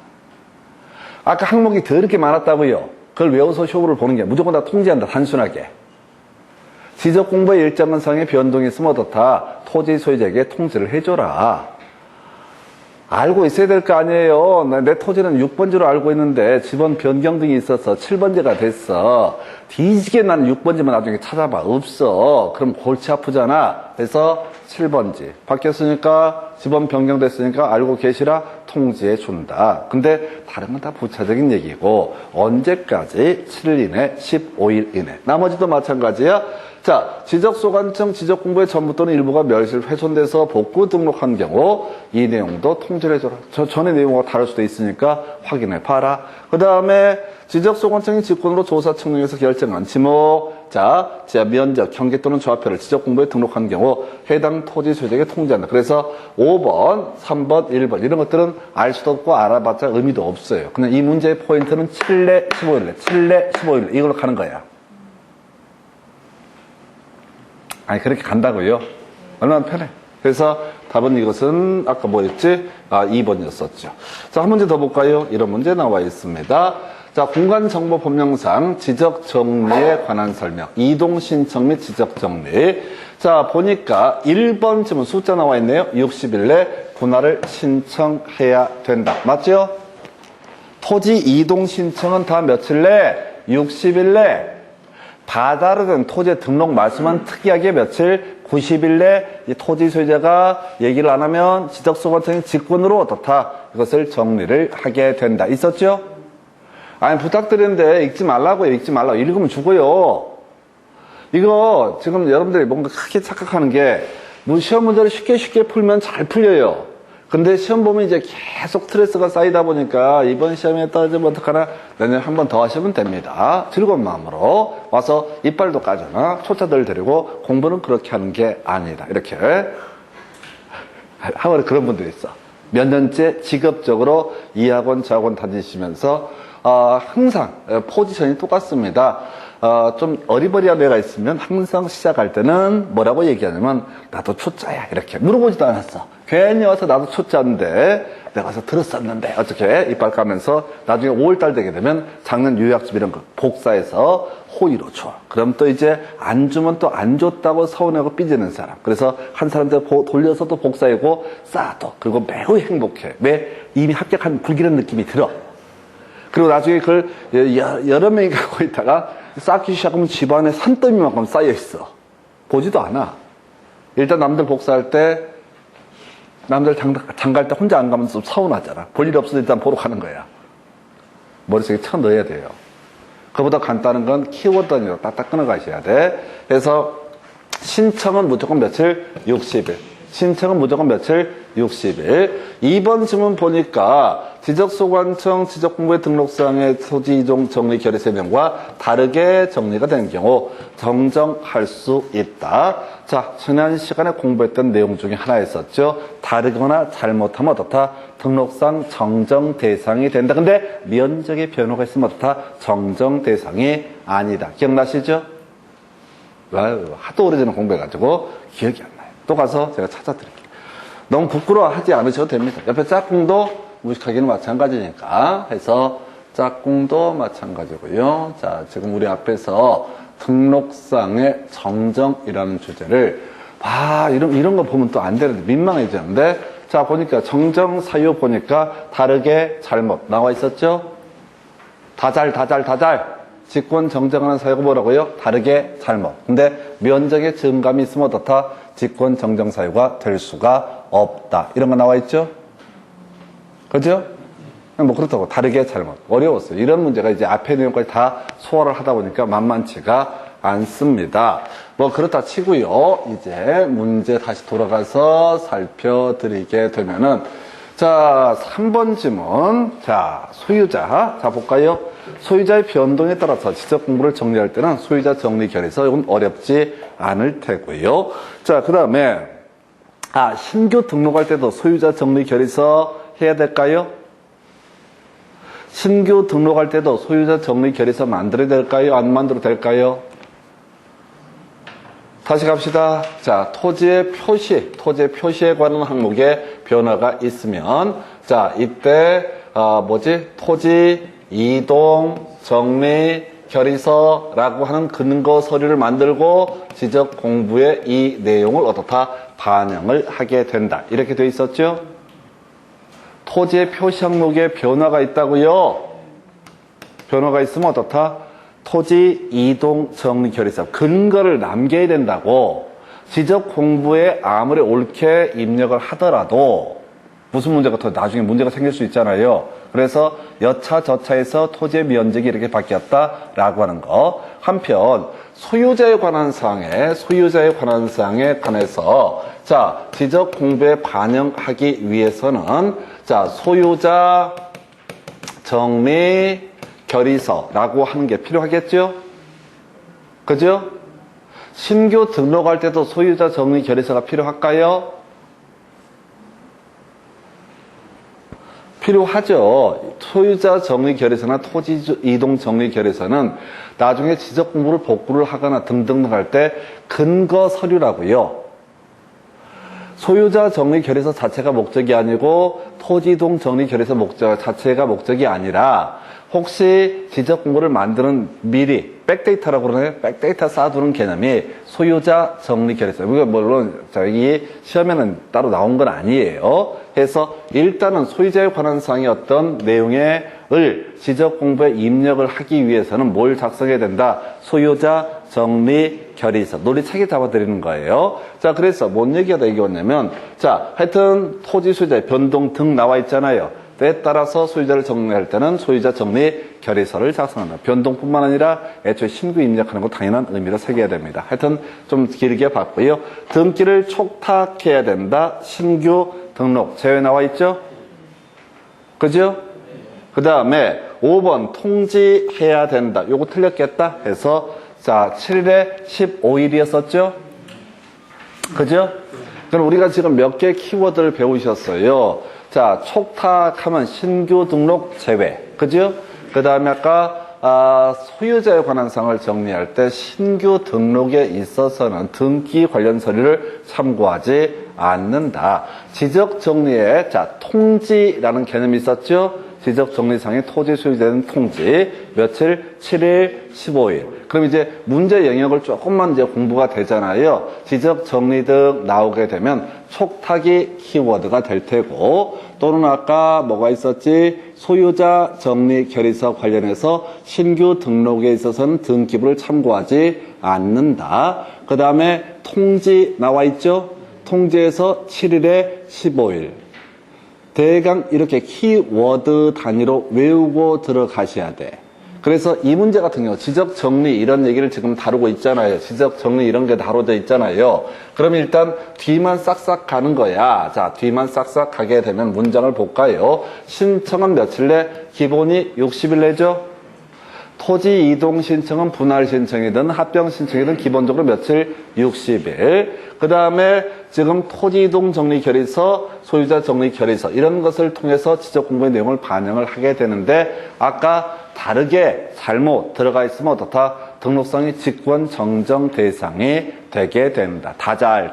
아까 항목이 더럽게 많았다고요. 그걸 외워서 쇼부를 보는 게 무조건 다 통지한다. 단순하게. 지적공부의 일정상의 변동이 있으면 어떻다? 토지 소유자에게 통지를 해줘라. 알고 있어야 될 거 아니에요. 내 토지는 6번지로 알고 있는데 집원 변경 등이 있어서 7번지가 됐어. 뒤지게 나는 6번지만 나중에 찾아봐. 없어. 그럼 골치 아프잖아. 그래서 7번지. 바뀌었으니까 집원 변경됐으니까 알고 계시라 통지해 준다. 근데 다른 건 다 부차적인 얘기고 언제까지? 7일 이내, 15일 이내. 나머지도 마찬가지야. 자, 지적소관청 지적공부의 전부 또는 일부가 멸실 훼손돼서 복구 등록한 경우 이 내용도 통지를 해줘라. 전의 내용과 다를 수도 있으니까 확인해 봐라. 그 다음에 지적소관청이 직권으로 조사 청령에서 결정한 지목, 자, 면적, 경계 또는 좌표를 지적공부에 등록한 경우 해당 토지 소유자에게 통지한다. 그래서 5번, 3번, 1번 이런 것들은 알 수도 없고 알아봤자 의미도 없어요. 그냥 이 문제의 포인트는 7례 15일래, 7례 15일래 이걸로 가는 거야. 그렇게 간다고요? 얼마나 편해. 그래서 답은 이것은 아까 뭐였지? 2번이었었죠. 자, 한 문제 더 볼까요? 이런 문제 나와 있습니다. 자, 공간정보법령상 지적정리에 관한 설명. 이동신청 및 지적정리. 자, 보니까 1번 지문 숫자 나와 있네요. 60일 내 분할을 신청해야 된다. 맞죠? 토지 이동신청은 다 며칠 내? 60일 내. 다다르든 토지의 등록 말씀은 특이하게 며칠 90일 내 이 토지 소유자가 얘기를 안 하면 지적소관청이 직권으로 어떻다 이것을 정리를 하게 된다. 있었죠? 부탁드리는데 읽지 말라고요. 읽지 말라고. 읽으면 죽어요. 이거 지금 여러분들이 뭔가 크게 착각하는 게 시험 문제를 쉽게 풀면 잘 풀려요. 근데 시험 보면 이제 계속 스트레스가 쌓이다 보니까 이번 시험에 떨어지면 어떡하나 내년에 한 번 더 하시면 됩니다. 즐거운 마음으로 와서 이빨도 까거나 초짜들 데리고 공부는 그렇게 하는 게 아니다. 이렇게 하고 그런 분들이 있어. 몇 년째 직업적으로 이 학원 저 학원 다니시면서 항상 포지션이 똑같습니다. 좀 어리버리한 애가 있으면 항상 시작할 때는 뭐라고 얘기하냐면 나도 초짜야 이렇게 물어보지도 않았어. 괜히 와서 나도 초짜인데 내가 와서 들었었는데 어떻게 이빨 까면서 나중에 5월달 되게 되면 작년 요약집 이런 거 복사해서 호의로 줘. 그럼 또 이제 안 주면 또 안 줬다고 서운하고 삐지는 사람. 그래서 한 사람한테 돌려서 또 복사하고 쌓아둬. 그리고 매우 행복해. 왜? 이미 합격한 불길한 느낌이 들어. 그리고 나중에 그걸 여러 명이 갖고 있다가 쌓기 시작하면 집안에 산더미만큼 쌓여있어. 보지도 않아. 일단 남들 복사할 때 남들 장갈 때 혼자 안 가면 좀 서운하잖아. 볼 일 없어도 일단 보러 가는 거야. 머릿속에 쳐 넣어야 돼요. 그보다 간단한 건 키워드 단위로 딱딱 끊어가셔야 돼. 그래서 신청은 무조건 며칠? 60일. 신청은 무조건 며칠? 60일. 2번 질문 보니까 지적소관청 지적공부의 등록사항의 토지이동 정리 결의설명과 다르게 정리가 된 경우 정정할 수 있다. 자, 지난 시간에 공부했던 내용 중에 하나 있었죠. 다르거나 잘못하면 어떻다? 등록상 정정 대상이 된다. 근데 면적의 변화가 있으면 어떻다? 정정 대상이 아니다. 기억나시죠? 하도 오래전에 공부해가지고 기억이 안 나요. 또 가서 제가 찾아드릴게요. 너무 부끄러워하지 않으셔도 됩니다. 옆에 짝꿍도 무식하기는 마찬가지니까 해서 짝꿍도 마찬가지고요. 자, 지금 우리 앞에서 등록상의 정정이라는 주제를 이런 거 보면 또 안 되는데 민망해지는데 자 보니까 정정 사유 보니까 다르게 잘못 나와 있었죠. 다잘 직권 정정하는 사유가 뭐라고요? 다르게 잘못. 근데 면적의 증감이 있으면 어떻다? 직권 정정 사유가 될 수가 없다. 이런 거 나와 있죠? 그죠? 뭐 그렇다고 다르게 잘못. 어려웠어요. 이런 문제가 이제 앞에 내용까지 다 소화를 하다 보니까 만만치가 않습니다. 뭐 그렇다 치고요. 이제 문제 다시 돌아가서 살펴드리게 되면은 자 3번 지문. 자 소유자. 자 볼까요? 소유자의 변동에 따라서 지적 공부를 정리할 때는 소유자 정리 결의서 이건 어렵지 않을 테고요. 자 그 다음에 신규 등록할 때도 소유자 정리 결의서 해야 될까요? 신규 등록할 때도 소유자 정리 결의서 만들어야 될까요? 안 만들어도 될까요? 다시 갑시다. 자, 토지의 표시에 관한 항목에 변화가 있으면, 자, 이때, 토지 이동 정리 결의서라고 하는 근거 서류를 만들고 지적 공부에 이 내용을 어떻다 반영을 하게 된다. 이렇게 돼 있었죠? 토지의 표시 항목에 변화가 있다고요? 변화가 있으면 어떻다? 토지 이동 정리 결의서 근거를 남겨야 된다고. 지적 공부에 아무리 옳게 입력을 하더라도 무슨 문제가 더 나중에 문제가 생길 수 있잖아요. 그래서 여차 저차에서 토지의 면적이 이렇게 바뀌었다라고 하는 거. 한편 소유자에 관한 사항에 관해서 자 지적 공부에 반영하기 위해서는 자 소유자 정리 결의서라고 하는 게 필요하겠죠? 그죠? 신규 등록할 때도 소유자 정리 결의서가 필요할까요? 필요하죠. 소유자 정리 결의서나 토지 이동 정리 결의서는 나중에 지적 공부를 복구를 하거나 등등 할 때 근거 서류라고요. 소유자 정리 결의서 자체가 목적이 아니고 토지 이동 정리 결의서 자체가 목적이 아니라 혹시 지적 공부를 만드는 미리 백데이터라고 그러나요? 백데이터 쌓아두는 개념이 소유자 정리 결의서. 이거 물론 저희 시험에는 따로 나온 건 아니에요. 해서 일단은 소유자에 관한 사항의 어떤 내용을 지적 공부에 입력을 하기 위해서는 뭘 작성해야 된다? 소유자 정리 결의서. 논리차게 잡아드리는 거예요. 자, 그래서 뭔 얘기가 되겠냐면, 자, 하여튼 토지 소유자의 변동 등 나와 있잖아요. 때에 따라서 소유자를 정리할 때는 소유자 정리 결의서를 작성한다. 변동뿐만 아니라 애초에 신규 입력하는 거 당연한 의미로 새겨야 됩니다. 하여튼 좀 길게 봤고요. 등기를 촉탁해야 된다. 신규 등록, 제외 나와 있죠? 그죠? 그 다음에 5번 통지해야 된다. 요거 틀렸겠다 해서 자 7일에 15일이었었죠? 그죠? 그럼 우리가 지금 몇 개 키워드를 배우셨어요. 자, 촉탁하면 신규 등록 제외. 그죠? 그 다음에 아까 소유자에 관한 사항을 정리할 때 신규 등록에 있어서는 등기 관련 서류를 참고하지 않는다. 지적 정리에 자, 통지라는 개념이 있었죠? 지적 정리상의 토지 소유자는 통지. 며칠? 7일, 15일. 그럼 이제 문제 영역을 조금만 이제 공부가 되잖아요. 지적 정리 등 나오게 되면 촉탁이 키워드가 될 테고, 또는 아까 뭐가 있었지? 소유자 정리 결의서 관련해서 신규 등록에 있어서는 등기부를 참고하지 않는다. 그 다음에 통지 나와 있죠? 통지에서 7일에 15일. 대강 이렇게 키워드 단위로 외우고 들어가셔야 돼. 그래서 이 문제 같은 경우 지적 정리 이런 얘기를 지금 다루고 있잖아요. 지적 정리 이런 게 다뤄져 있잖아요. 그럼 일단 뒤만 싹싹 가는 거야. 자, 뒤만 싹싹 가게 되면 문장을 볼까요? 신청은 며칠 내? 기본이 60일 내죠? 토지 이동 신청은 분할 신청이든 합병 신청이든 기본적으로 며칠? 60일. 그 다음에 지금 토지 이동 정리 결의서, 소유자 정리 결의서 이런 것을 통해서 지적 공부의 내용을 반영을 하게 되는데 아까 다르게 잘못 들어가 있으면 어떻다? 등록상의 직권 정정 대상이 되게 된다. 다잘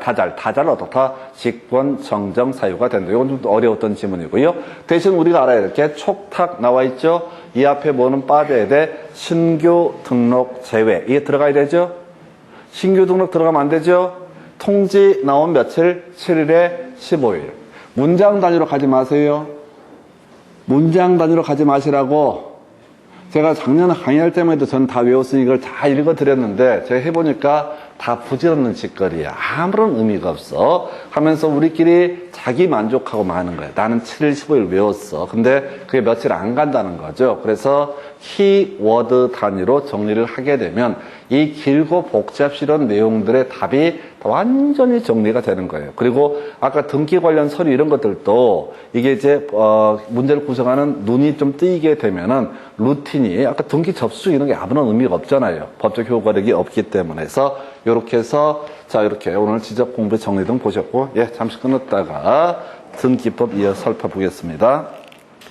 어떻다? 직권 정정 사유가 된다. 이건 좀 어려웠던 지문이고요. 대신 우리가 알아야 될 게 촉탁 나와 있죠? 이 앞에 뭐는 빠져야 돼? 신규 등록 제외. 이게 들어가야 되죠? 신규 등록 들어가면 안 되죠? 통지 나온 며칠? 7일에 15일. 문장 단위로 가지 마세요. 문장 단위로 가지 마시라고. 제가 작년에 강의할 때만 해도 전 다 외웠으니 이걸 다 읽어드렸는데 제가 해보니까 다 부질없는 짓거리야. 아무런 의미가 없어. 하면서 우리끼리 자기 만족하고 마는 거야. 나는 7일 15일 외웠어. 근데 그게 며칠 안 간다는 거죠. 그래서 키워드 단위로 정리를 하게 되면 이 길고 복잡스러운 내용들의 답이 완전히 정리가 되는 거예요. 그리고 아까 등기 관련 서류 이런 것들도 이게 이제 문제를 구성하는 눈이 좀 뜨이게 되면은 루틴이 아까 등기 접수 이런 게 아무런 의미가 없잖아요. 법적 효과력이 없기 때문에. 해서 이렇게 해서 자 이렇게 오늘 지적 공부 정리 등 보셨고 잠시 끊었다가 등기법 이어 살펴보겠습니다.